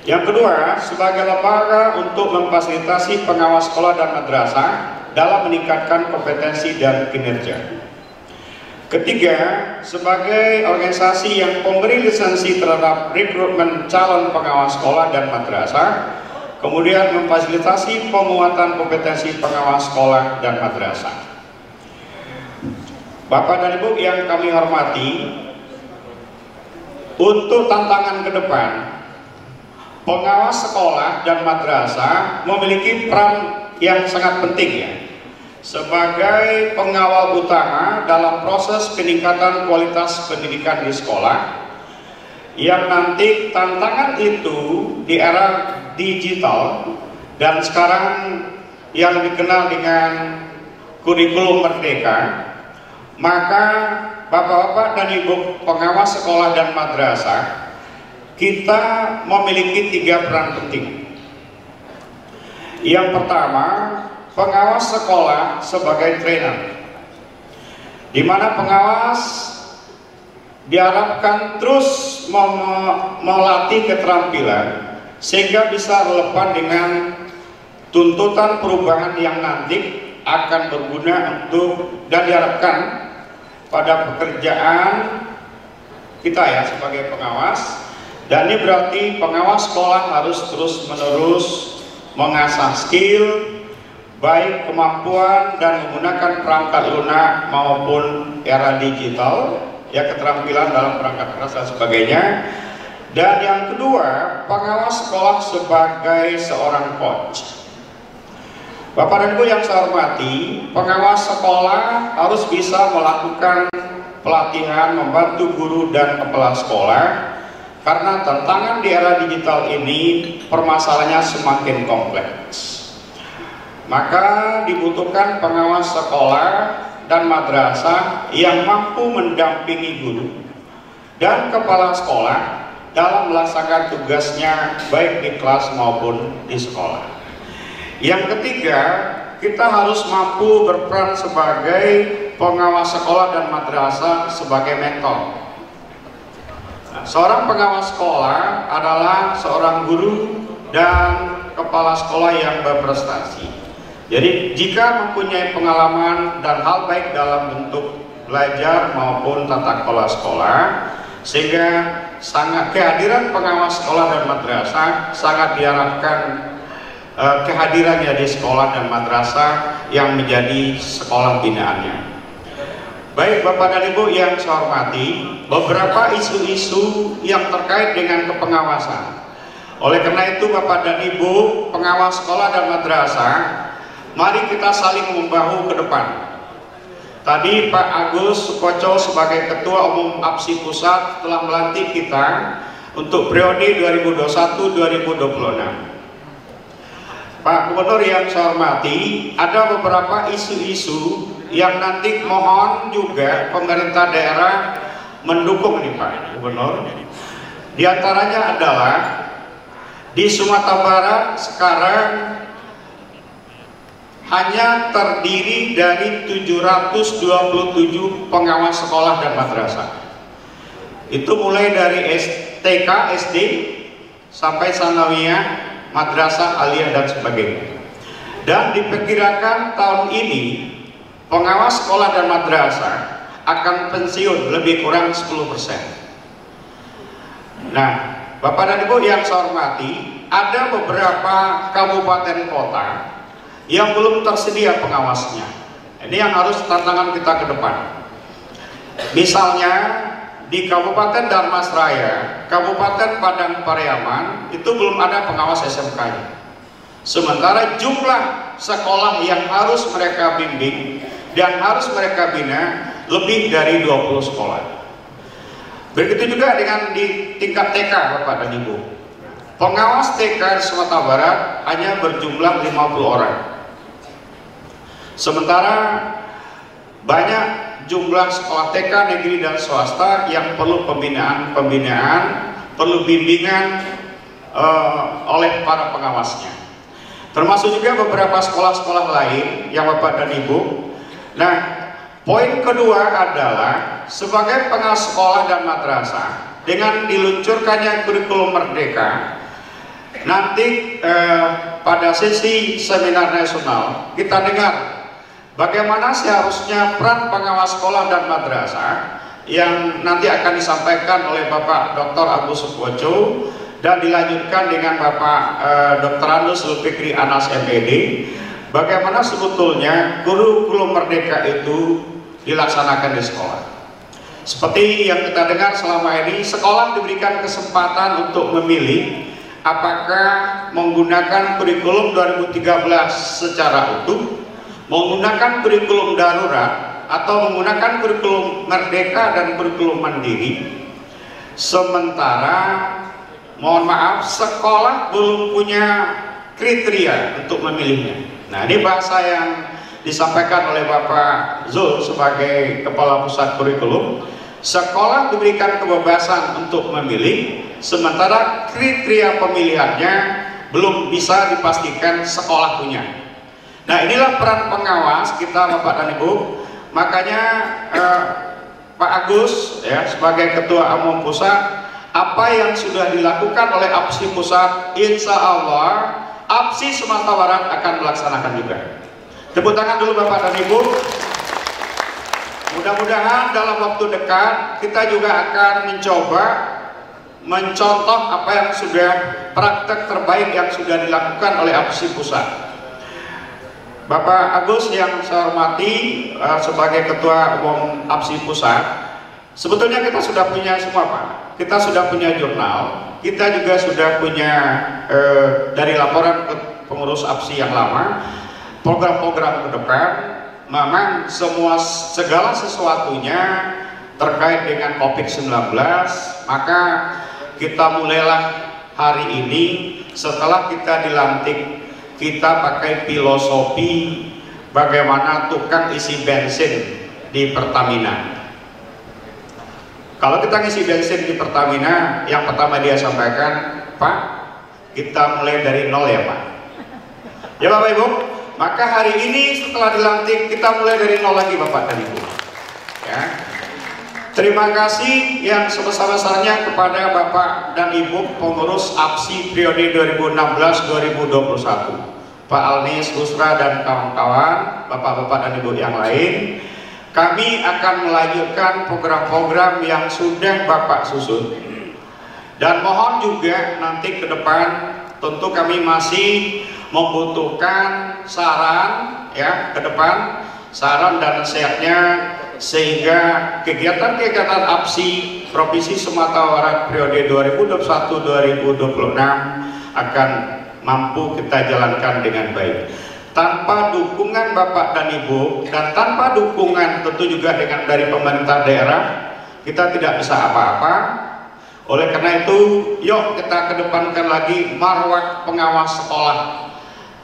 Yang kedua, sebagai lembaga untuk memfasilitasi pengawas sekolah dan madrasah dalam meningkatkan kompetensi dan kinerja. Ketiga, sebagai organisasi yang pemberi lisensi terhadap rekrutmen calon pengawas sekolah dan madrasah, kemudian memfasilitasi penguatan kompetensi pengawas sekolah dan madrasah. Bapak dan Ibu yang kami hormati, untuk tantangan ke depan, pengawas sekolah dan madrasah memiliki peran yang sangat penting ya, sebagai pengawal utama dalam proses peningkatan kualitas pendidikan di sekolah, yang nanti tantangan itu di era digital dan sekarang yang dikenal dengan kurikulum merdeka, maka Bapak-bapak dan Ibu pengawas sekolah dan madrasah, kita memiliki 3 peran penting. Yang pertama, pengawas sekolah sebagai trainer, di mana pengawas diharapkan terus melatih keterampilan sehingga bisa relevan dengan tuntutan perubahan yang nanti akan berguna untuk dan diharapkan pada pekerjaan kita ya sebagai pengawas. Dan ini berarti pengawas sekolah harus terus-menerus mengasah skill, baik kemampuan dan menggunakan perangkat lunak maupun era digital, ya keterampilan dalam perangkat keras dan sebagainya. Dan yang kedua, pengawas sekolah sebagai seorang coach. Bapak dan Ibu yang saya hormati, pengawas sekolah harus bisa melakukan pelatihan, membantu guru dan kepala sekolah, karena tantangan di era digital ini permasalahannya semakin kompleks. Maka dibutuhkan pengawas sekolah dan madrasah yang mampu mendampingi guru dan kepala sekolah dalam melaksanakan tugasnya baik di kelas maupun di sekolah. Yang ketiga, kita harus mampu berperan sebagai pengawas sekolah dan madrasah sebagai mentor. Nah, seorang pengawas sekolah adalah seorang guru dan kepala sekolah yang berprestasi. Jadi jika mempunyai pengalaman dan hal baik dalam bentuk belajar maupun tata kelola sekolah, sehingga sangat kehadiran pengawas sekolah dan madrasah sangat diharapkan kehadirannya di sekolah dan madrasah yang menjadi sekolah binaannya. Baik Bapak dan Ibu yang saya hormati, beberapa isu-isu yang terkait dengan kepengawasan. Oleh karena itu Bapak dan Ibu pengawas sekolah dan madrasah, mari kita saling membahu ke depan. Tadi Pak Agus Sukoco sebagai Ketua Umum APSI Pusat telah melantik kita untuk periode 2021-2026. Pak Gubernur yang saya hormati, ada beberapa isu-isu yang nanti mohon juga pemerintah daerah mendukung nih Pak Gubernur. Di antaranya adalah di Sumatera Barat sekarang hanya terdiri dari 727 pengawas sekolah dan madrasah. Itu mulai dari TK, SD, sampai sanawiyah, madrasah, aliyah, dan sebagainya. Dan diperkirakan tahun ini pengawas sekolah dan madrasah akan pensiun lebih kurang 10%. Nah, Bapak dan Ibu yang saya hormati, ada beberapa kabupaten kota yang belum tersedia pengawasnya. Ini yang harus tantangan kita ke depan. Misalnya di Kabupaten Darmasraya, Kabupaten Padang Pariaman, itu belum ada pengawas SMK-nya. Sementara jumlah sekolah yang harus mereka bimbing dan harus mereka bina lebih dari 20 sekolah. Begitu juga dengan di tingkat TK, Bapak dan Ibu. Pengawas TK di Sumatera Barat hanya berjumlah 50 orang. Sementara banyak jumlah sekolah TK negeri dan swasta yang perlu pembinaan, perlu bimbingan oleh para pengawasnya. Termasuk juga beberapa sekolah-sekolah lain yang Bapak dan Ibu. Nah, poin kedua adalah sebagai pengawas sekolah dan madrasah, dengan diluncurkannya kurikulum merdeka, nanti pada sesi seminar nasional kita dengar bagaimana seharusnya peran pengawas sekolah dan madrasah yang nanti akan disampaikan oleh Bapak Dr. Agus Sukoco dan dilanjutkan dengan Bapak Dr. Andus Zulfikri Anas MPD. Bagaimana sebetulnya kurikulum merdeka itu dilaksanakan di sekolah. Seperti yang kita dengar selama ini, sekolah diberikan kesempatan untuk memilih apakah menggunakan kurikulum 2013 secara utuh, menggunakan kurikulum darurat, atau menggunakan kurikulum merdeka dan kurikulum mandiri. Sementara, mohon maaf, sekolah belum punya kriteria untuk memilihnya. Nah, ini bahasa yang disampaikan oleh Bapak Zul sebagai Kepala Pusat Kurikulum. Sekolah diberikan kebebasan untuk memilih, sementara kriteria pemilihannya belum bisa dipastikan sekolah punya. Nah, inilah peran pengawas kita, Bapak dan Ibu. Makanya Pak Agus ya sebagai Ketua Umum Pusat, apa yang sudah dilakukan oleh APSI Pusat, insya Allah APSI Sumatera Barat akan melaksanakan juga. Tepuk tangan dulu Bapak dan Ibu. Mudah-mudahan dalam waktu dekat kita juga akan mencoba mencontoh apa yang sudah praktek terbaik yang sudah dilakukan oleh APSI Pusat. Bapak Agus yang saya hormati sebagai Ketua Umum APSI Pusat, sebetulnya kita sudah punya semua Pak. Kita sudah punya jurnal, kita juga sudah punya dari laporan pengurus APSI yang lama, program-program ke depan. Memang segala sesuatunya terkait dengan COVID-19, maka kita mulailah hari ini setelah kita dilantik, kita pakai filosofi bagaimana tukang isi bensin di Pertamina. Kalau kita ngisi bensin di Pertamina, yang pertama dia sampaikan, Pak, kita mulai dari nol ya Pak. Ya Bapak Ibu, maka hari ini setelah dilantik kita mulai dari nol lagi Bapak dan Ibu. Ya. Terima kasih yang sebesar-besarnya kepada Bapak dan Ibu pengurus APSI periode 2016-2021, Pak Alnis, Busra dan kawan-kawan, Bapak-bapak dan Ibu yang lain. Kami akan melanjutkan program-program yang sudah Bapak susun, dan mohon juga nanti ke depan tentu kami masih membutuhkan saran ya ke depan, saran dan nasihatnya, sehingga kegiatan-kegiatan APSI Provinsi Sumatera Barat periode 2021-2026 akan mampu kita jalankan dengan baik. Tanpa dukungan Bapak dan Ibu dan tanpa dukungan tentu juga dari pemerintah daerah, kita tidak bisa apa-apa. Oleh karena itu, yuk kita kedepankan lagi marwah pengawas sekolah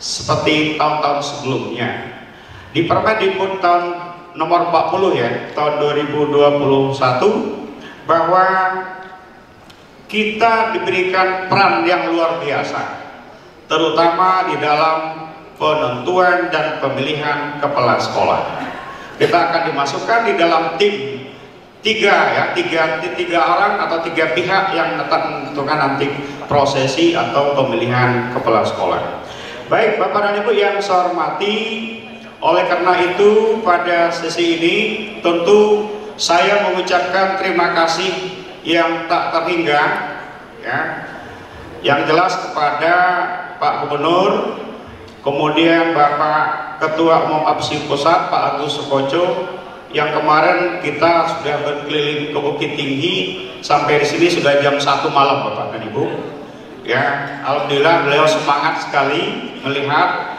seperti tahun-tahun sebelumnya. Di Permendikbud tahun nomor 40 ya, tahun 2021, bahwa kita diberikan peran yang luar biasa, terutama di dalam penentuan dan pemilihan kepala sekolah. Kita akan dimasukkan di dalam tim tiga orang atau tiga pihak yang menentukan nanti prosesi atau pemilihan kepala sekolah. Baik Bapak dan Ibu yang saya hormati, oleh karena itu pada sesi ini tentu saya mengucapkan terima kasih yang tak terhingga ya, yang jelas kepada Pak Gubernur, kemudian Bapak Ketua Umum APSI Pusat Pak Agus Sukoco, yang kemarin kita sudah berkeliling ke Bukit Tinggi sampai di sini sudah jam 1 malam Bapak dan Ibu. Ya, alhamdulillah beliau semangat sekali melihat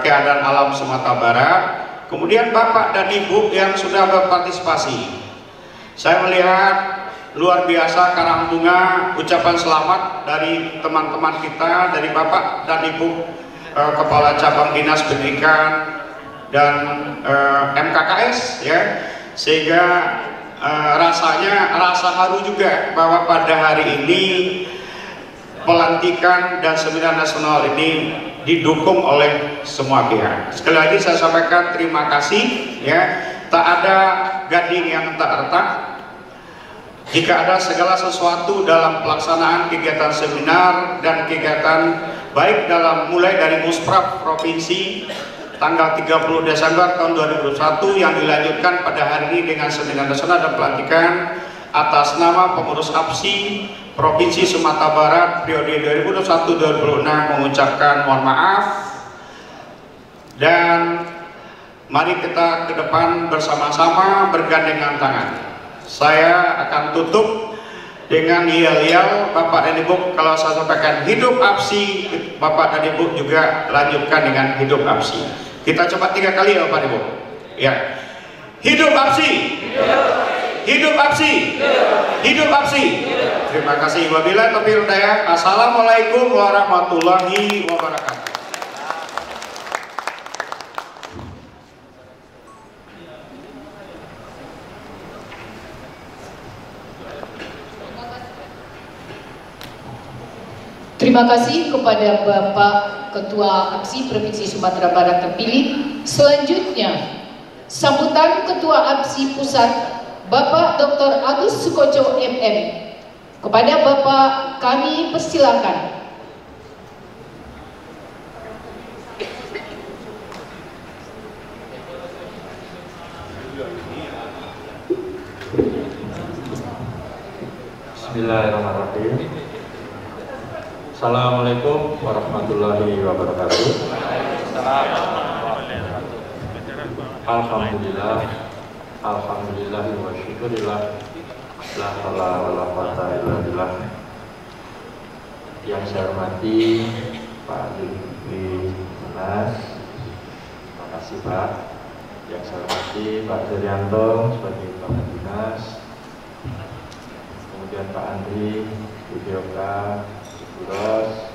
keadaan alam Sumatera Barat. Kemudian Bapak dan Ibu yang sudah berpartisipasi, saya melihat luar biasa karang bunga ucapan selamat dari teman-teman kita, dari Bapak dan Ibu Kepala Cabang Dinas Pendidikan dan MKKS ya, sehingga rasa haru juga bahwa pada hari ini pelantikan dan seminar nasional ini didukung oleh semua pihak. Sekali lagi saya sampaikan terima kasih ya, tak ada gading yang tak retak. Jika ada segala sesuatu dalam pelaksanaan kegiatan seminar dan kegiatan baik dalam mulai dari Muspraf Provinsi tanggal 30 Desember tahun 2021 yang dilanjutkan pada hari ini dengan seminar nasional dan pelantikan atas nama pengurus APSI Provinsi Sumatera Barat periode 2021-2026 mengucapkan mohon maaf, dan mari kita ke depan bersama-sama bergandengan tangan. Saya akan tutup dengan yel-yel Bapak dan Ibu. Kalau saya sampaikan hidup APSI, Bapak dan Ibu juga lanjutkan dengan hidup APSI. Kita coba 3 kali ya Bapak dan Ibu ya. Hidup APSI, hidup APSI, hidup APSI. Terima kasih. Wabillahi taufiq wal hidayah. Assalamualaikum warahmatullahi wabarakatuh. Terima kasih kepada Bapak Ketua APSI Provinsi Sumatera Barat terpilih. Selanjutnya, sambutan Ketua APSI Pusat Bapak Dr. Agus Sukoco MM. Kepada Bapak kami persilakan. Bismillahirrahmanirrahim. Assalamualaikum warahmatullahi wabarakatuh. Alhamdulillah, alhamdulillah wa syukurillah, la haula wala quwata illa billah. Yang saya hormati Pak Zulkifli Manas, terima kasih Pak. Yang saya hormati Pak Daryanto sebagai Kepala Dinas, kemudian Pak Andri Widyoka Pengurus,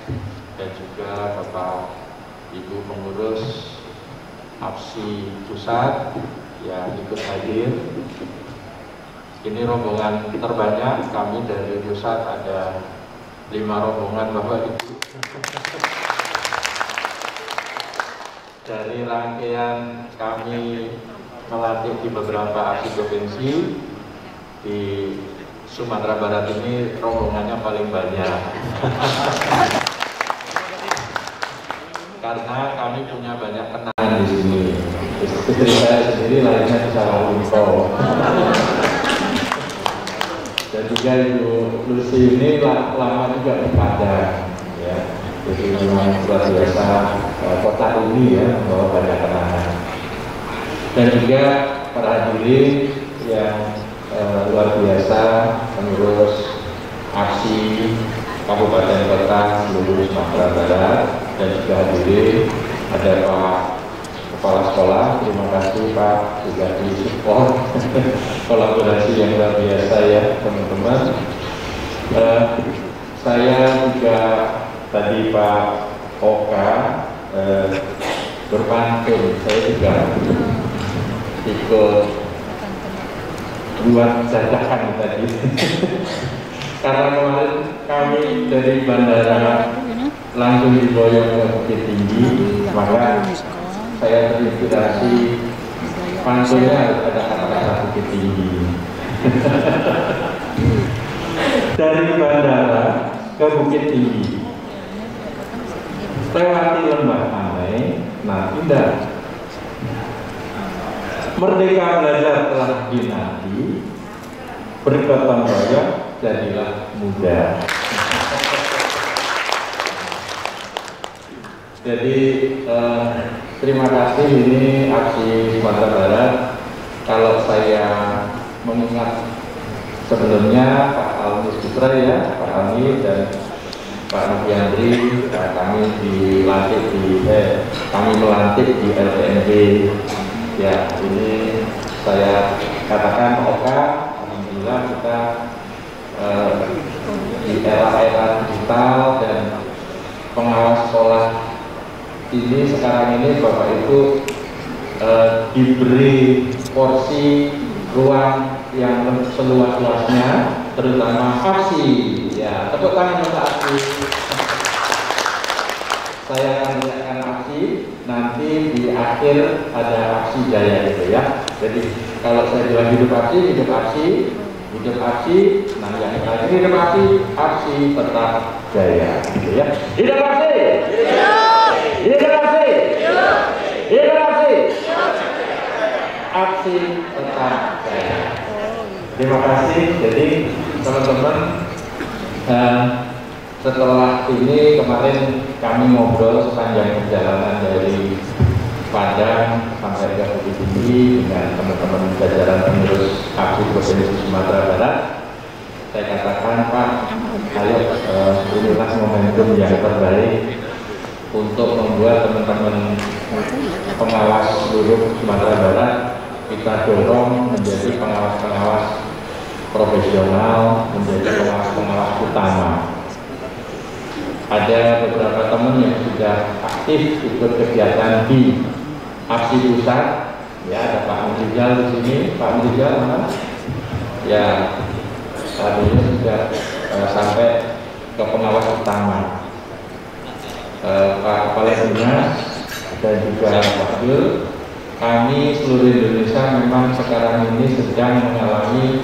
dan juga Bapak Ibu pengurus APSI Pusat yang ikut hadir. Ini rombongan terbanyak kami dari pusat, ada 5 rombongan Bapak Ibu. Dari rangkaian kami melatih di beberapa APSI provinsi di Sumatera Barat ini rombongannya paling banyak. Karena kami punya banyak kenangan di sini. Istri saya sendiri lahirnya di Sawalunto. Dan juga Ibu Lucy ini lama juga di Padang, ya. Jadi memang luar biasa kota ini ya, membawa banyak kenangan. Dan juga para hadirin yang luar biasa, pengurus APSI Kabupaten Kota seluruh Sumatera Barat, dan juga hadirin ada Pak Kepala Sekolah. Terima kasih Pak sudah disupport kolaborasi yang luar biasa ya teman-teman. Saya juga tadi Pak Oka berpantun, saya juga ikut buat jajakan tadi. Karena kemarin kami dari Bandara langsung diboyong ke Bukit Tinggi, maka saya terinspirasi pantunnya harus ada kata-kata Bukit Tinggi. Dari bandara ke Bukit Tinggi, lewati lembah Anai, nah indah. Merdeka belajar telah dinanti, bergotong royong jadilah muda. Jadi terima kasih, ini aksi Sumatera Barat. Kalau saya mengingat sebelumnya Pak Almi Sutra ya, Pak Almi dan Pak Noviandri, kami melantik di LPNB. Ya, ini saya katakan Oka, alhamdulillah kita di era-era digital dan pengawas sekolah ini sekarang ini Bapak Ibu diberi porsi ruang yang seluas-luasnya, terutama aksi. Ya, tepuk tangan untuk aksi. Saya akan melihatkan aksi, nanti di akhir ada aksi jaya gitu ya. Jadi kalau saya bilang hidup aksi, hidup aksi, hidup aksi, nah yang terakhir hidup aksi tetap jaya gitu ya. Hidup aksi! Hidup aksi! Hidup aksi! Aksi tetap jaya. Terima kasih. Jadi teman-teman, setelah ini kemarin kami ngobrol sepanjang perjalanan dari Padang sampai ke Bukit Tinggi dengan teman-teman jajaran pengurus aksi Provinsi Sumatera Barat. Saya katakan, Pak, ayo inilah momentum yang terbaik untuk membuat teman-teman pengawas seluruh Sumatera Barat kita dorong menjadi pengawas-pengawas profesional, menjadi pengawas-pengawas utama. Ada beberapa teman yang sudah aktif ikut kegiatan di aksi pusat. Ya, ada Pak Mujizal di sini. Pak Mujizal mana? Ya, saat ini sudah sampai ke pengawas utama. Pak Kepala Dinas dan juga Pak Gil, kami seluruh Indonesia memang sekarang ini sedang mengalami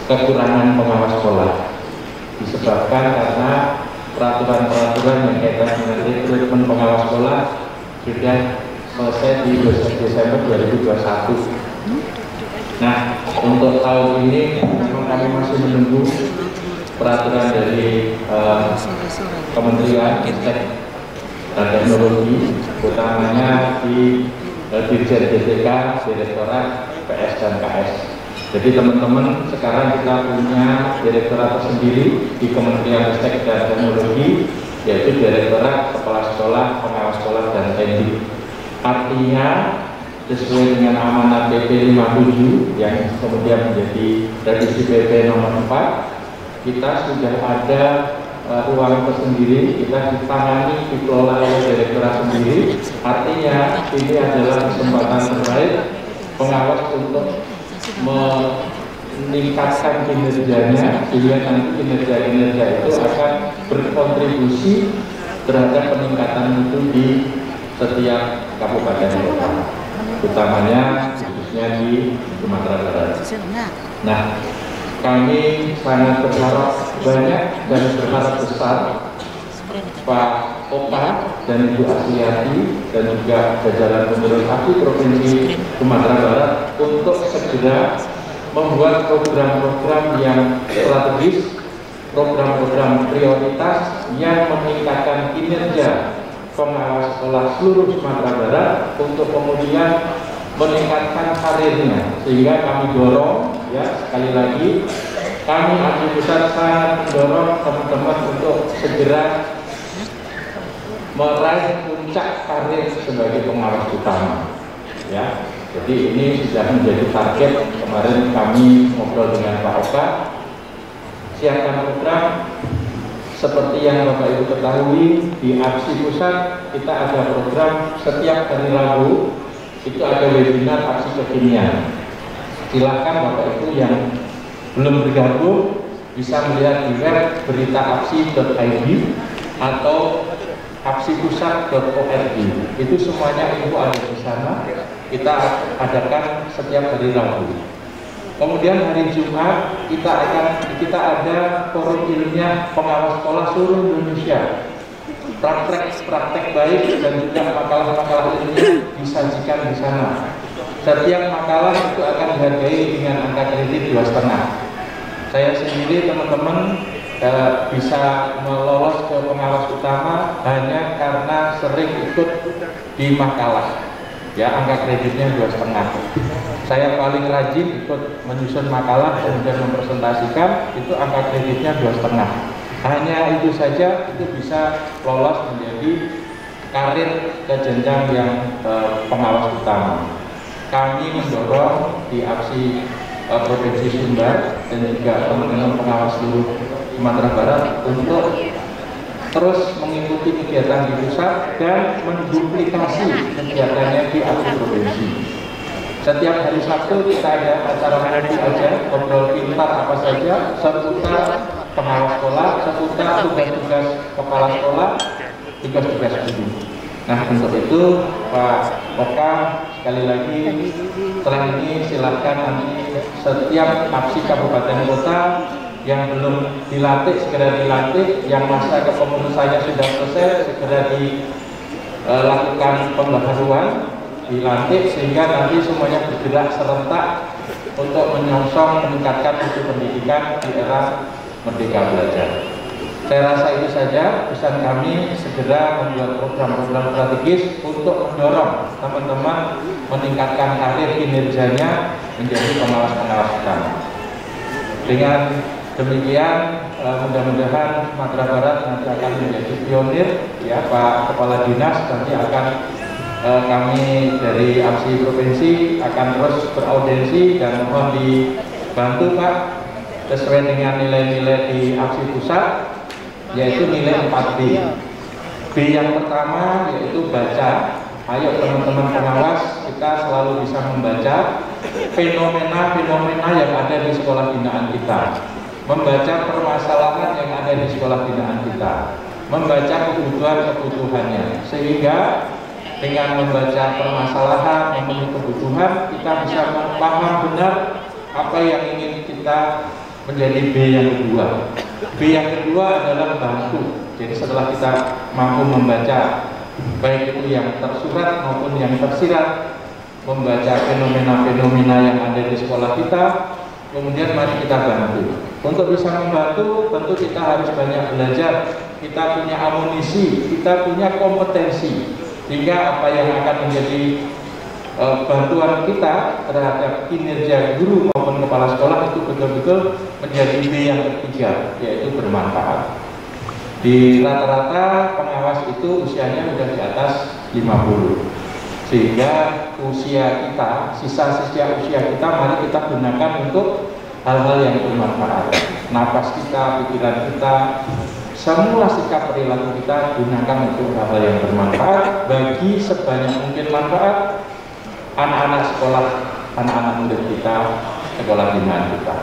kekurangan pengawas sekolah, disebabkan karena peraturan-peraturan yang kaitan dengan rekrutmen pengawas sekolah sudah selesai di Desember 2021. Nah, untuk tahun ini memang kami masih menunggu peraturan dari Kementerian Ristek dan Teknologi, utamanya di Dirjen DTK, Direktorat PS dan KS. Jadi teman-teman, sekarang kita punya direktorat tersendiri di Kementerian Ristek dan Teknologi, yaitu Direktorat Kepala Sekolah, Pengawas Sekolah, dan Teknik. Artinya, sesuai dengan amanat PP 57 yang kemudian menjadi revisi PP nomor 4, kita sudah ada ruang tersendiri, kita ditangani, dikelola oleh direktorat sendiri. Artinya, ini adalah kesempatan terbaik pengawas untuk meningkatkan kinerjanya, sehingga nanti kinerja-kinerja itu akan berkontribusi terhadap peningkatan itu di setiap kabupaten kota, utamanya khususnya di Sumatera Barat. Nah, kami sangat berharap banyak dan berharap besar Pak Oka dan Ibu Asliati dan juga jajaran pengurus aksi Provinsi Sumatera Barat untuk segera membuat program-program yang strategis, program-program prioritas yang meningkatkan kinerja pengawas sekolah seluruh Sumatera Barat untuk kemudian meningkatkan karirnya, sehingga kami dorong, ya sekali lagi, kami aksi pusat sangat mendorong teman-teman untuk segera meraih puncak karir sebagai pengawas utama. Ya, jadi ini sudah menjadi target. Kemarin kami ngobrol dengan Pak Oka, siapkan program seperti yang Bapak Ibu ketahui di aksi pusat kita ada program setiap hari Rabu. Itu ada webinar aksi kekinian. Silakan Bapak Ibu yang belum bergabung bisa melihat di web beritaaksi.id. atau apsipusat.org. Itu semuanya info ada di sana. Kita adakan setiap hari Rabu. Kemudian hari Jumat kita ada forum ilmiah pengawas sekolah seluruh Indonesia. Praktek baik dan juga makalah-makalah ilmiah disajikan di sana. Setiap makalah itu akan dihargai dengan angka kredit 2,5. Saya sendiri teman-teman bisa melolos ke pengawas utama hanya karena sering ikut di makalah. Ya, angka kreditnya 2,5. Saya paling rajin ikut menyusun makalah kemudian mempresentasikan, itu angka kreditnya 2,5. Hanya itu saja itu bisa lolos menjadi karir ke jenjang yang pengawas utama. Kami mendorong di APSI Provinsi Sumbar dan juga teman-teman pengawas seluruh Sumatera Barat untuk terus mengikuti kegiatan di pusat dan menduplikasi kegiatannya di APSI Provinsi. Setiap hari Sabtu kita ada acara ngopi aja, ngobrol pintar apa saja seputar pengawas sekolah, seputar tugas-tugas kepala sekolah, tugas-tugas guru. Nah, untuk itu Pak Oka, sekali lagi setelah ini silakan nanti setiap APSI kabupaten kota yang belum dilantik segera dilantik, yang masa kepengurusannya sudah selesai segera dilakukan pembaharuan, dilantik sehingga nanti semuanya bergerak serentak untuk menyongsong meningkatkan mutu pendidikan di era Merdeka Belajar. Saya rasa itu saja pesan kami, segera membuat program-program strategis untuk mendorong teman-teman meningkatkan karir kinerjanya menjadi pengawas-pengawas utama. Dengan demikian mudah-mudahan Sumatera Barat nanti akan menjadi pionir, ya Pak Kepala Dinas nanti akan kami dari APSI Provinsi akan terus beraudiensi dan mohon dibantu Pak sesuai dengan nilai-nilai di APSI Pusat, yaitu nilai 4B. B yang pertama yaitu baca. Ayo teman-teman pengawas, kita selalu bisa membaca fenomena-fenomena yang ada di sekolah binaan kita, membaca permasalahan yang ada di sekolah binaan kita, membaca kebutuhan-kebutuhannya, sehingga dengan membaca permasalahan, memenuhi kebutuhan, kita bisa paham benar apa yang ingin kita menjadi B yang kedua. B yang kedua adalah bantu. Jadi setelah kita mampu membaca baik itu yang tersurat maupun yang tersirat, membaca fenomena-fenomena yang ada di sekolah kita, kemudian mari kita bantu. Untuk bisa membantu tentu kita harus banyak belajar, kita punya amunisi, kita punya kompetensi, sehingga apa yang akan menjadi bantuan kita terhadap kinerja guru maupun kepala sekolah itu betul-betul menjadi B yang ketiga, yaitu bermanfaat. Di rata-rata pengawas itu usianya sudah di atas 50, sehingga usia kita, sisa-sisa usia kita mari kita gunakan untuk hal-hal yang bermanfaat. Napas kita, pikiran kita, semua sikap perilaku kita gunakan untuk hal-hal yang bermanfaat bagi sebanyak mungkin manfaat anak-anak sekolah, anak-anak murid kita, sekolah binaan kita.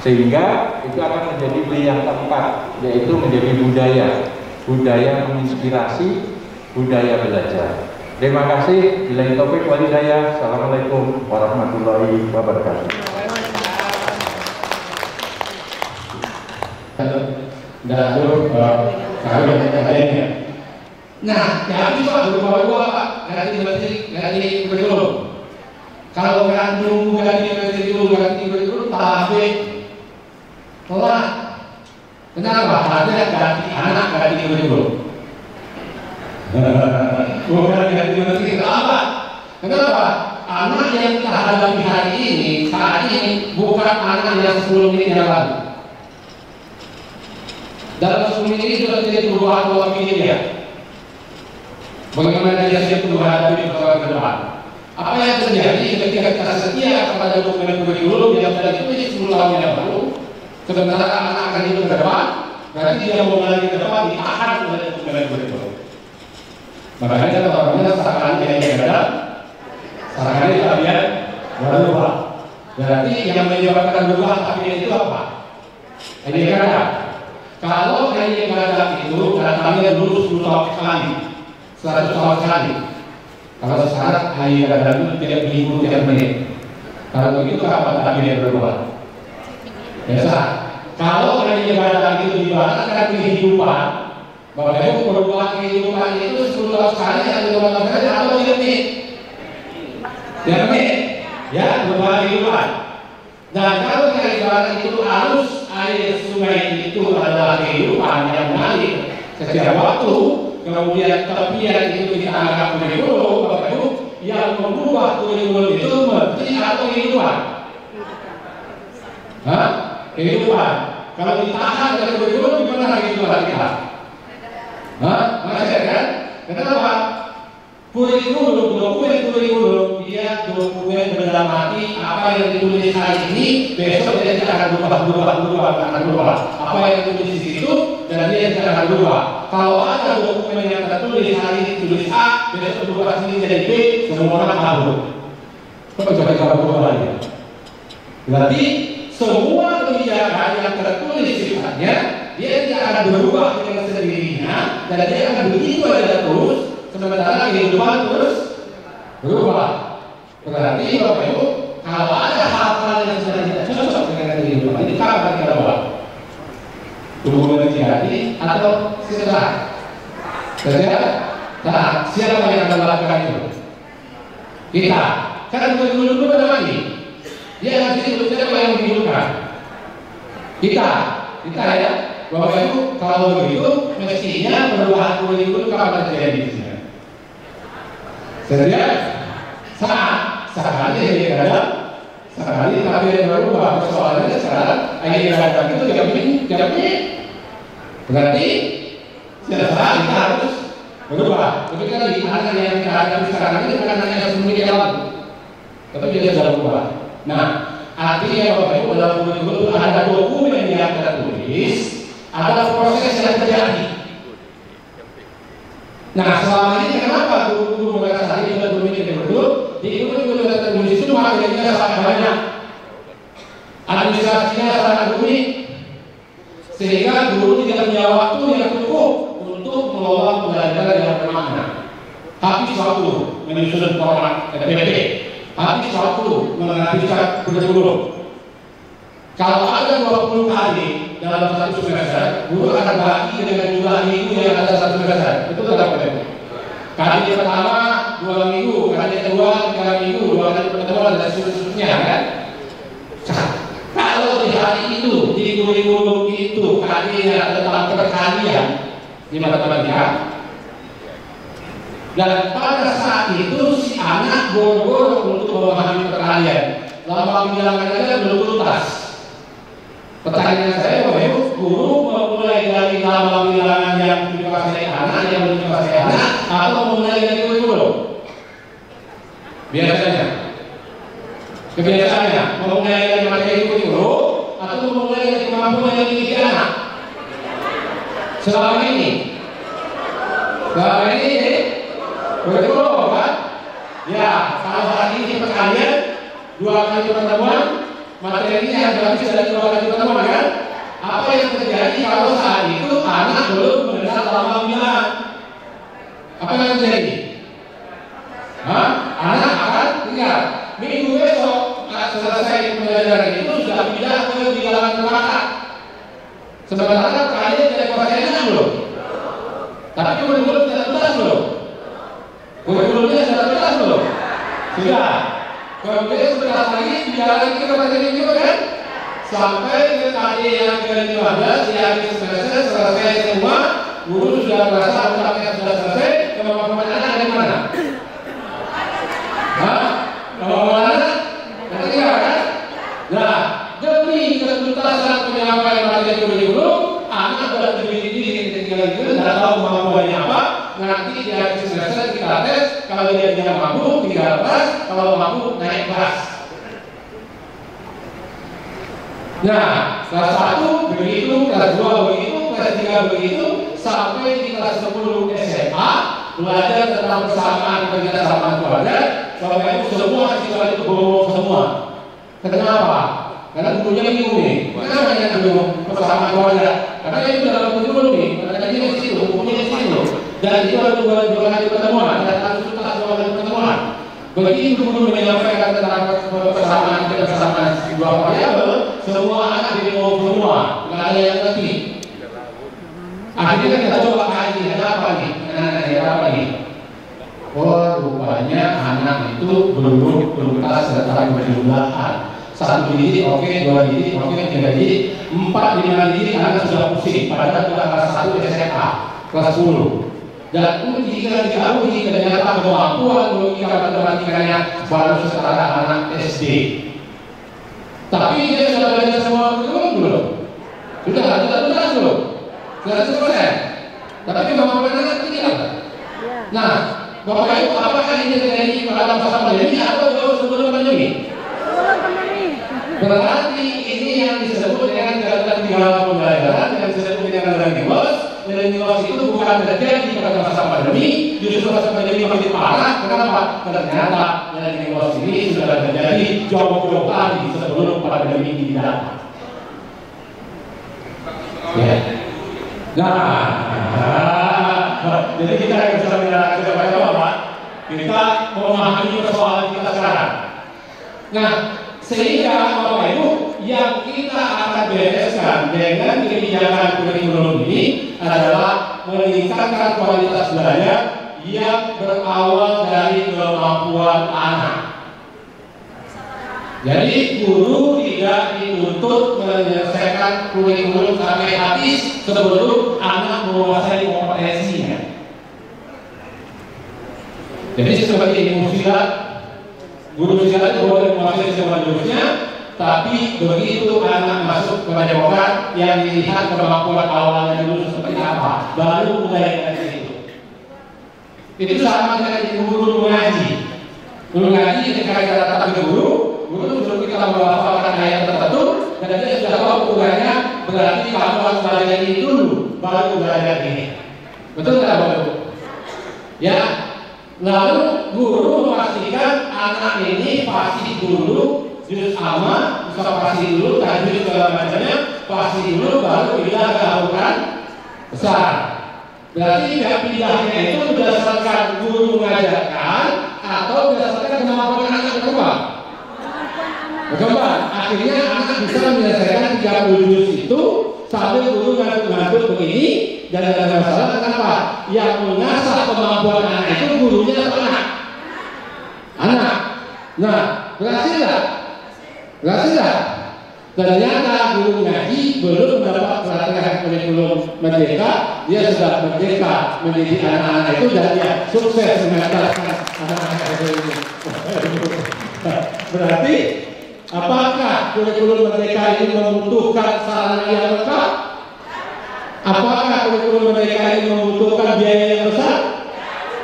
Sehingga itu akan menjadi B yang keempat, yaitu menjadi budaya menginspirasi, budaya belajar. Terima kasih. Billahi taufiq wal hidayah. Assalamualaikum warahmatullahi wabarakatuh. Nah, yang itu Pak, berubah-ubah Pak, ganti kurikulum. Kalau nggak nunggu ganti kurikulum, tapi telat. Kenapa? Ada ganti anak ganti kurikulum. Bukan ganti kurikulum apa? Kenapa? Anak yang kita hadapi hari ini, saat ini bukan anak yang sebelum ini yang lalu. Dalam 10 ini sudah terjadi perubahan pola pikir dia. Bagaimana dia siap menghadapi persoalan ke depan? Apa yang terjadi ketika kita setia kepada dokumen kurikulum yang sudah ditulis 10 tahun yang lalu, sementara anak akan hidup ke depan, berarti dia mau lagi ke depan ditahan oleh dokumen kurikulum. Makanya orang-orangnya seakan yang berbeda, seakan kalian berubah. Berarti yang menyebabkan berubah kabinet itu apa? Ini kan Kalau hari ibadah itu datangnya dulu 10 tahun sekali, 100 tahun sekali. Kalau sekarang hari ibadah itu tiap minggu, tiap menit. Kalau begitu kapan takbir berubah? Biasa. Kalau hari ibadah itu dibatalkan kehidupan, Bapak Ibu perubahan kehidupan itu 10 tahun sekali atau 2 tahun sekali atau tiap menit? Tiap menit, ya perubahan kehidupan. Dan kalau hari ibadah itu arus air sungai itu adalah kehidupan yang mengalir setiap waktu, kemudian tepian itu dianggap kurikulum, Bapak Ibu, yang mengubah kurikulum itu menteri atau kehidupan? Hah? Kehidupan. Kalau ditahan dari kurikulum, gimana kehidupan kita? Hah? Masih kan? Kenapa? Kurikulum, dokumen kurikulum, dia dokumen benda mati. Apa yang ditulis hari ini, besok dia tidak akan berubah. Apa yang ditulis di situ, dan dia tidak akan berubah. Kalau ada dokumen yang tertulis hari ini tulis A, besok berubah sini jadi B, semua orang tahu. Coba berubah lagi. Berarti semua kebijakan yang tertulis sifatnya, dia tidak akan berubah dengan sendirinya, dan dia akan begitu aja terus. Sementara kehidupan terus berubah. Berarti Bapak Ibu, kalau ada hal-hal yang sudah tidak cocok dengan kehidupan ini, kapan kita buat? Tunggu terjadi atau setelah? Nah, siapa yang akan melakukan itu? Kita. Kan dulu ada lagi. Dia nanti siapa yang menghidupkan? Kita ya. Bapak Ibu, kalau begitu mestinya perubahan kurikulum kapan terjadi? Setiap saat, sekali tapi yang berubah. Soalnya sekarang akhir ibadah itu tiap menit. Berarti setiap saat kita harus berubah. Tapi kan di anak yang kita hadapi sekarang ini bukan hanya 10 menit yang lalu, tapi dia sudah berubah. Nah, artinya Bapak Ibu, dalam kurikulum ada dokumen yang tertulis, ada proses yang terjadi. Nah, selama ini kenapa guru-guru mereka tadi sudah bermikir betul? Di guru-guru tertulis itu materinya sangat banyak, administrasinya sangat rumit, sehingga guru tidak punya waktu yang cukup untuk mengelola pembelajaran yang bermakna. Habis waktu menyusun format PPT, habis waktu menganalisa kurikulum. Kalau ada 20 kali dalam satu semester, guru akan bagi dengan jumlah minggu yang ada satu semester. Itu tetap betul. Kali pertama 2 minggu, kali kedua 3 minggu, 2 kali pertemuan dan seterusnya kan. Kalau di hari itu di kurikulum itu kalinya tentang perkalian di matematika, dan pada saat itu si anak boro-boro untuk memahami perkalian, lambang bilangan aja belum tuntas. Pertanyaan saya, Bapak Ibu, guru memulai dari lambang bilangan yang dikuasai anak, yang belum dikuasai anak, atau memulai dari kurikulum? Kebiasaannya, memulai dari materi kurikulum, atau memulai dari kemampuan yang dimiliki anak? Selama ini kurikulum kan? Ya, kalau hari ini perkalian 2 kali pertemuan, materinya habis dari 2 kali pertemuan kan? Apa yang terjadi kalau saat itu anak belum mengenal lambang bilangan? Apa yang terjadi? Anak akan tinggal. Minggu besok selesai pembelajaran itu sudah pindah ke bilangan perangkat. Sementara kalian tidak kuasai anak belum? Tapi kurikulum tidak tuntas belum? Kurikulumnya sudah tuntas belum? Sudah. Kemudian sebentar lagi dijalankan ke materi juga kan? Sampai ke KD yang ke-15 yang semester selesai semua, guru sudah merasa utamanya sudah selesai, kemampuan anak dari mana? Kemampuan anak? Ketiga kan? Nah, demi ketuntasan penyampaian materi kurikulum, anak sudah dididik tinggal itu, tidak tahu kemampuannya apa. Nanti di akhir semester kita tes, kalau dia tidak mampu tinggal kelas, kalau mampu naik kelas. Nah, kelas 1 begitu, kelas 2 begitu, kelas 3 begitu, sampai di kelas 10 SMA belajar tentang persamaan kegiatan keluarga. Bapak Ibu semua siswa itu bohong semua. Kenapa? Karena gurunya bingung nih, kenapa yang dulu persamaan keluarga? Karena itu dalam kurikulum nih, makanya di situ, hukumnya di situ. Dan itu ada dua kali pertemuan, ada satu dua kali pertemuan. Begitu guru menyampaikan tentang persamaan dua variabel, semua anak bingung semua, nggak ada yang ngerti. Akhirnya kita coba kaji, ada apa nih? Ada apa nih? Oh, rupanya anak itu belum tuntas tentang perjumlahan. 1 digit oke, 2 digit oke, 3 digit, 4, 5 digit anak sudah pusing. Padahal kita kelas 1 SMA, kelas 10. Dan jika diketahui ternyata kemampuan logika matematikanya baru setara anak SD. Tapi dia sudah belajar semua belum? Sudah tuntas belum? 100%. Tapi kemampuan anak tidak. Nah, Bapak Ibu, apakah ini terjadi pada masa pandemi atau jauh sebelum pandemi? Berarti ini yang disebut dengan kegiatan tinggal pembelajaran, yang disebut dengan learning loss. Learning loss itu bukan terjadi pada masa pandemi, justru masa pandemi makin parah. Kenapa? Ternyata learning loss ini sudah terjadi jauh-jauh hari sebelum pandemi ini datang. Ya. Nah, jadi kita bisa melihat apa? Kita memahami persoalan kita sekarang. Nah, sehingga Bapak Ibu yang kita akan bereskan dengan kebijakan kurikulum ini adalah meningkatkan kualitas belajar yang berawal dari kemampuan anak. Jadi guru tidak dituntut menyelesaikan kurikulum sampai habis sebelum anak menguasai kompetensinya. Jadi seperti ilmu silat, guru silat itu boleh menguasai semua jurusnya, tapi begitu anak masuk ke padepokan yang dilihat kemampuan awalnya dulu seperti apa, baru mulai dari itu. Itu sama dengan guru mengaji. Guru mengaji ketika kita datang ke guru suruh kita menghafalkan ayat tertentu, dan dia sudah tahu ukurannya, berarti kamu harus belajar ini dulu, baru belajar ini. Betul tidak Bapak? Ya. Lalu guru memastikan anak ini pasti dulu juz amma, bisa pasti dulu tajwid segala macamnya, pasti dulu baru pindah ke Al-Quran besar. Berarti pindahnya itu berdasarkan guru mengajarkan atau berdasarkan kemampuan anak berkembang. Akhirnya anak bisa menyelesaikan 30 juz itu sambil guru ngantuk-ngantuk begini, dan ada masalah. Kenapa? Yang mengasah kemampuan anak itu gurunya atau anak. Nah, berhasil nggak? Ternyata guru ngaji belum mendapat pelatihan kurikulum merdeka, dia sudah merdeka menjadi anak-anak itu, dan dia sukses mengajarkan anak-anak itu. Berarti apakah kurikulum merdeka ini membutuhkan sarana yang lengkap? Apakah kurikulum merdeka ini membutuhkan biaya yang besar?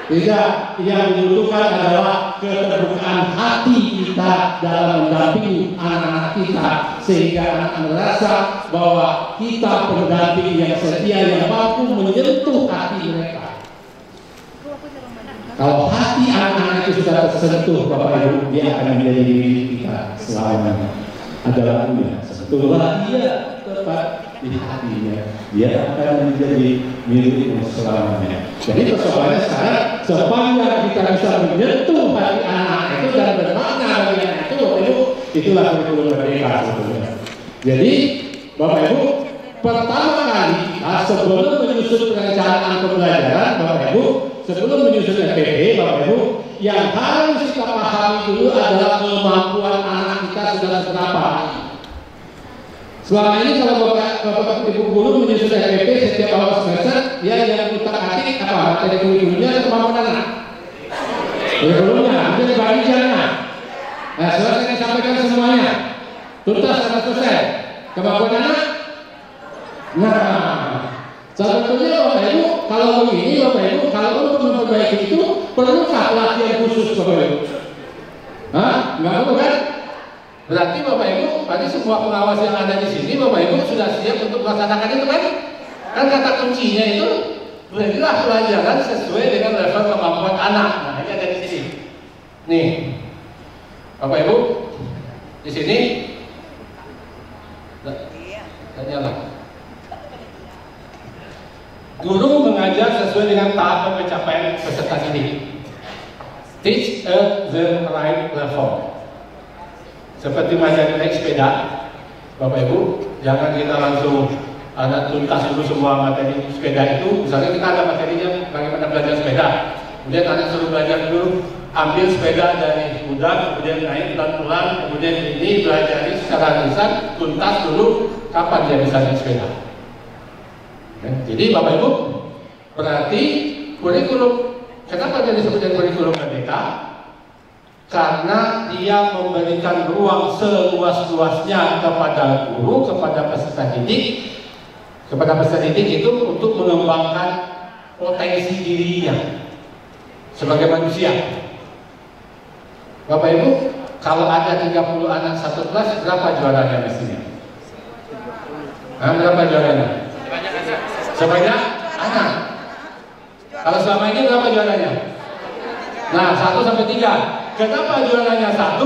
Tidak. Yang dibutuhkan adalah keterbukaan hati kita dalam mendampingi anak-anak kita, sehingga anak merasa bahwa kita pendamping yang setia, yang mampu menyentuh hati mereka. Kalau hati anak-anak itu sudah tersentuh, Bapak Ibu, dia akan menjadi diri kita selamanya. Ada lagunya, sentuhlah dia tepat di hatinya, dia akan menjadi milikmu selamanya. Jadi persoalannya sekarang, sepanjang kita bisa menyentuh hati anak itu dan bermakna bagi anak itu, itulah kurikulum merdeka sebetulnya. Jadi Bapak Ibu, pertama kali sebelum menyusun perencanaan pembelajaran, Bapak Ibu, sebelum menyusun FPP, Bapak Ibu, yang harus kita pahami dulu adalah kemampuan anak kita sudah seberapa. Selama ini kalau Bapak Ibu guru menyusun FPP setiap awal semester, dia yang utak-atik apa materi kurikulumnya kemampuan anak. Kurikulumnya, mungkin bagi jangan. Nah, selesai disampaikan semuanya, tuntas 100%. Kemampuan anak. Nah, sebetulnya Bapak Ibu, kalau begini Bapak Ibu, kalau untuk memperbaiki itu perlukah latihan khusus Bapak Ibu? Hah? Enggak perlu kan? Berarti Bapak Ibu, tadi semua pengawas yang ada di sini, Bapak Ibu sudah siap untuk melaksanakan itu kan? Kan kata kuncinya itu berilah pelajaran sesuai dengan level kemampuan anak. Nah, ini ada di sini. Nih, Bapak Ibu, di sini sesuai dengan tahap pencapaian peserta didik. Teach at the right level. Seperti macam naik sepeda, Bapak Ibu, jangan kita langsung ada tuntas dulu semua materi sepeda itu. Misalnya kita ada materinya bagaimana belajar sepeda, kemudian anak suruh belajar dulu, ambil sepeda dari gudang, kemudian naik pelan-pelan, kemudian ini belajar secara lisan, tuntas dulu kapan dia bisa naik sepeda. Jadi Bapak Ibu, berarti kurikulum, kenapa dia disebut kurikulum merdeka? Karena dia memberikan ruang seluas-luasnya kepada guru, kepada peserta didik, itu untuk mengembangkan potensi dirinya sebagai manusia. Bapak Ibu, kalau ada 30 anak satu kelas, berapa juaranya mestinya? Berapa juaranya? Sebanyak anak. Kalau selama ini berapa juaranya? Nah, 1 sampai 3. Kenapa juaranya 1?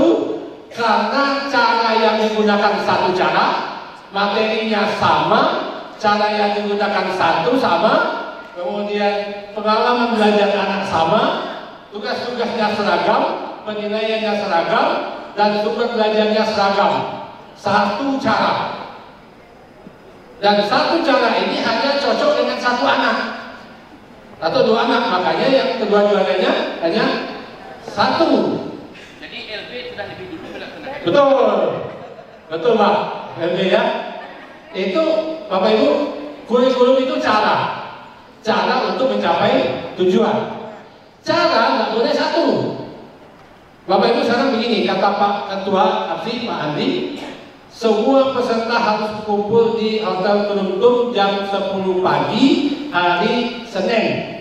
Karena cara yang digunakan satu cara, materinya sama, cara yang digunakan satu sama, kemudian pengalaman belajar anak sama, tugas-tugasnya seragam, penilaiannya seragam, dan sumber belajarnya seragam. Satu cara. Dan satu cara ini hanya cocok dengan satu anak atau 2 anak, makanya yang kedua juaranya hanya 1. Jadi LB sudah lebih dulu melaksanakan. Betul Pak, LB ya. Itu Bapak Ibu, kurikulum itu cara untuk mencapai tujuan. Cara nggak boleh satu. Bapak Ibu sekarang begini, kata Pak Ketua APSI, Pak Andi, semua peserta harus kumpul di Hotel Teruntum jam 10 pagi hari Senin.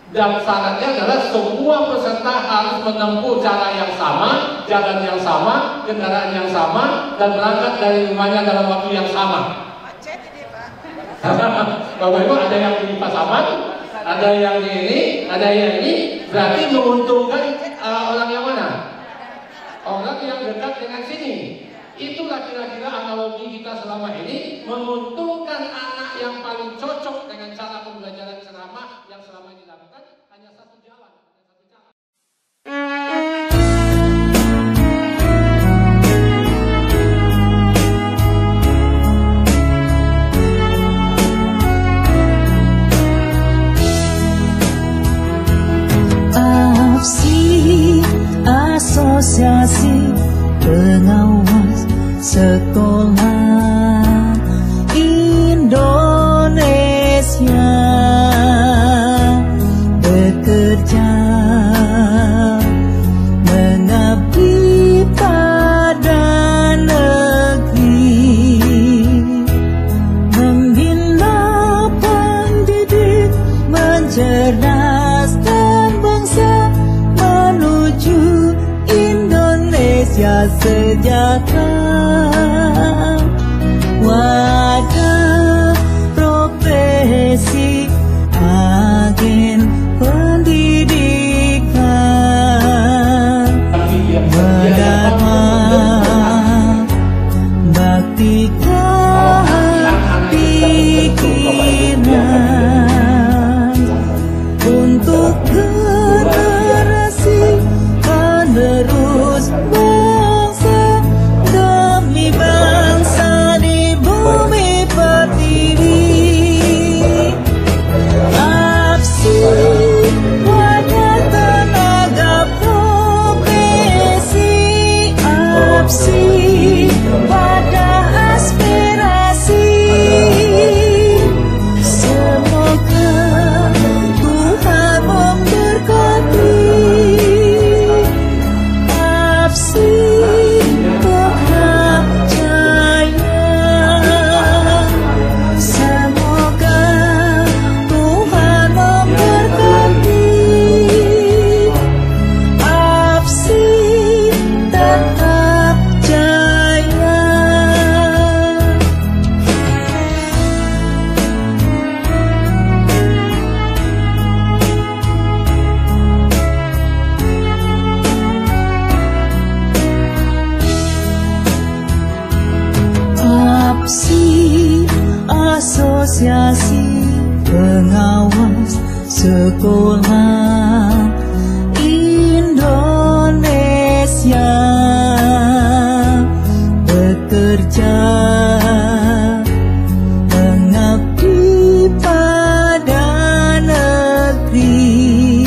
Dan syaratnya adalah semua peserta harus menempuh cara yang sama, jalan yang sama, kendaraan yang sama, dan berangkat dari rumahnya dalam waktu yang sama. Bapak Ibu, ada yang di Pasaman, ada yang di ini, ada yang ini, berarti menguntungkan orang yang mana? Orang yang dekat dengan sini. Itulah kira-kira analogi kita selama ini, menguntungkan anak yang paling cocok dengan cara pembelajaran ceramah yang selama ini dilakukan hanya satu jalan. APSI, Asosiasi Pengawas Sekolah Indonesia, bekerja mengabdi pada negeri, membina pendidik, mencerdaskan bangsa menuju Indonesia sejahtera. Wadah profesi agen pendidikan, Dharma baktikan pikiran untuk generasi penerus bangsa demi bangsa di bumi sekolah Indonesia, bekerja mengabdi pada negeri,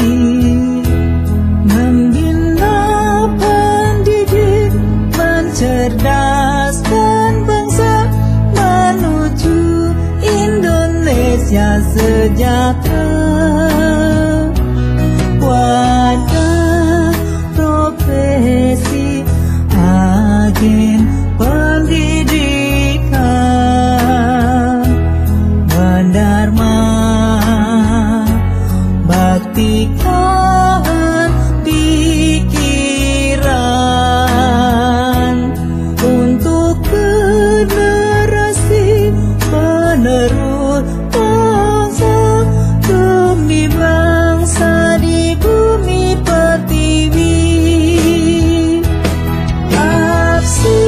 membina, pendidik, mencerdaskan bangsa menuju Indonesia sejahtera. Wadah profesi agen pendidikan, Dharma baktikan pikiran untuk generasi penerus bangsa, demi bangsa di bumi pertiwi. Absi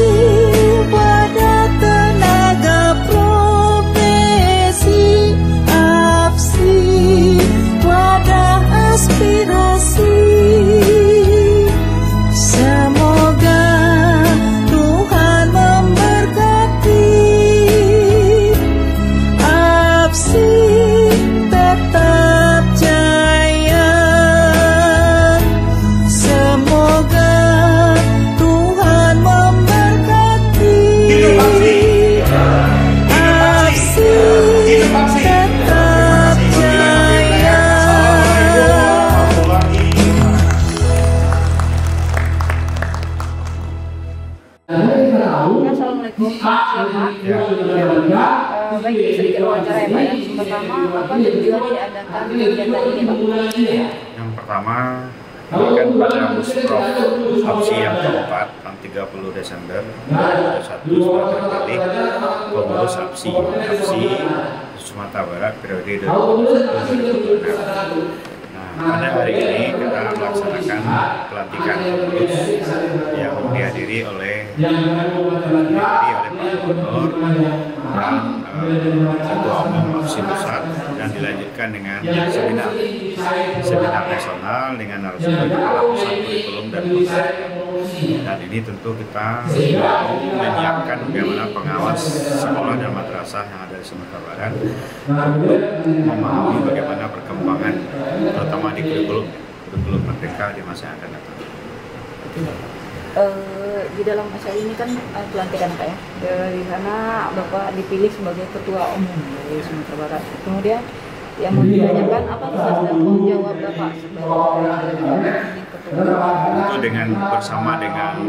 wadah tenaga profesi, absi wadah aspirasi. Semoga Tuhan memberkati absi tetap jaya. Semoga Tuhan memberkati absi tetap jaya. Assalamualaikum. Baik, sedikit wawancara ya Pak ya. Pertama, apa tujuan diadakan kegiatan ini Pak? Yang pertama, berikan pada Musprof Absi yang keempat tanggal 30 Desember 2021 sudah terpilih pengurus Absi Sumatera Barat periode 2021-2026. Pada hari ini kita melaksanakan pelantikan pengurus yang dihadiri oleh Pak Gubernur dan Ketua Umum Absi Pusat, dan dilanjutkan dengan seminar nasional dengan narasumber Kepala Pusat Kurikulum dan Pusat. Dan ini tentu kita menyiapkan bagaimana pengawas sekolah dan madrasah yang ada di Sumatera Barat untuk memahami bagaimana perkembangan terutama di kurikulum merdeka di masa yang akan datang. Di dalam acara ini kan pelantikan Pak ya, di sana Bapak dipilih sebagai Ketua Umum dari Sumatera Barat. Kemudian yang mau ditanyakan apa tugas dan tanggung jawab Bapak sebagai Itu dengan bersama dengan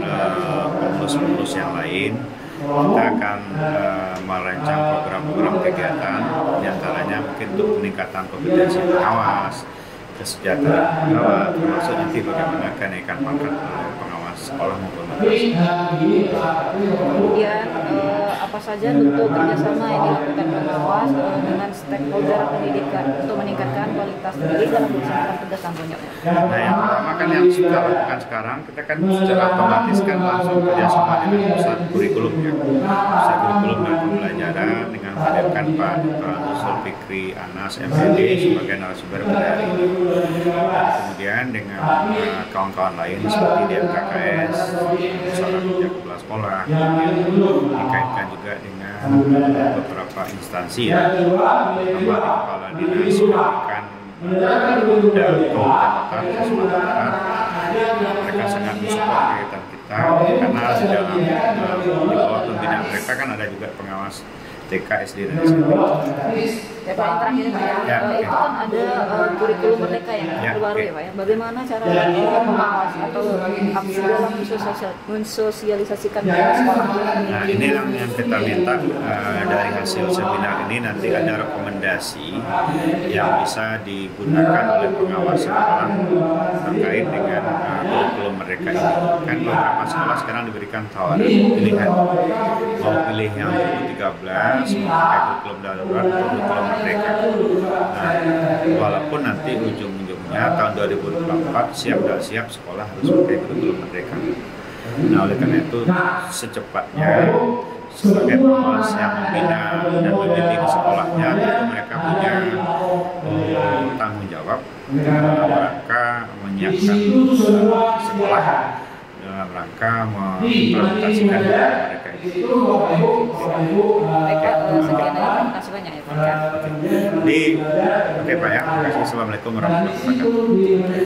pengurus-pengurus yang lain, kita akan merancang program-program kegiatan, diantaranya mungkin untuk peningkatan kompetensi pengawas, kesejahteraan pengawas, termasuk nanti bagaimana kenaikan pangkat pengawas sekolah maupun madrasah. Kemudian apa saja bentuk kerjasama yang dilakukan pengawas dengan stakeholder pendidikan untuk meningkatkan kualitas didik dalam melaksanakan tugas tanggung jawab. Nah, yang pertama kan yang kita lakukan sekarang, kita kan secara otomatis kan langsung kerjasama dengan pusat kurikulum ya, pusat kurikulum dan pembelajaran dengan menghadirkan Pak Dr. Zulfikri Anas MPD sebagai narasumber pada hari ini. Dan kemudian dengan kawan-kawan lain seperti DMKKS, Pusat Kerja Kepala Sekolah, kemudian dikaitkan juga dengan beberapa instansi ya, terutama di Kepala Dinas Pendidikan dan Kehutanan Sumatera Barat. Mereka sangat mensupport kegiatan kita karena di dalam di bawah pembinaan mereka kan ada juga pengawas TK, SD, dan SMP. Ya Pak, yang terakhir Pak ya, itu kan ada kurikulum merdeka yang terbaru ya Pak ya. Bagaimana cara pengawas atau absi dalam mensosialisasikan ke sekolah? Nah, ini yang kita minta dari hasil seminar ini nanti ada rekomendasi yang bisa digunakan oleh pengawas sekolah terkait dengan kurikulum merdeka ini. Kan beberapa sekolah sekarang diberikan tawaran pilihan, mau pilih yang 2013 memakai kurikulum darurat atau kurikulum merdeka. Nah, walaupun nanti ujung-ujungnya tahun 2024 siap tidak siap sekolah harus pakai kurikulum merdeka. Nah, oleh karena itu secepatnya sebagai pengawas yang membina dan membimbing sekolahnya, tentu mereka punya tanggung jawab dalam rangka menyiapkan sekolah, dalam rangka mengimplementasikan mereka itu. Sekian aja, terima kasih banyak ya Pak. Oke Pak ya, terima kasih. Assalamualaikum warahmatullahi wabarakatuh.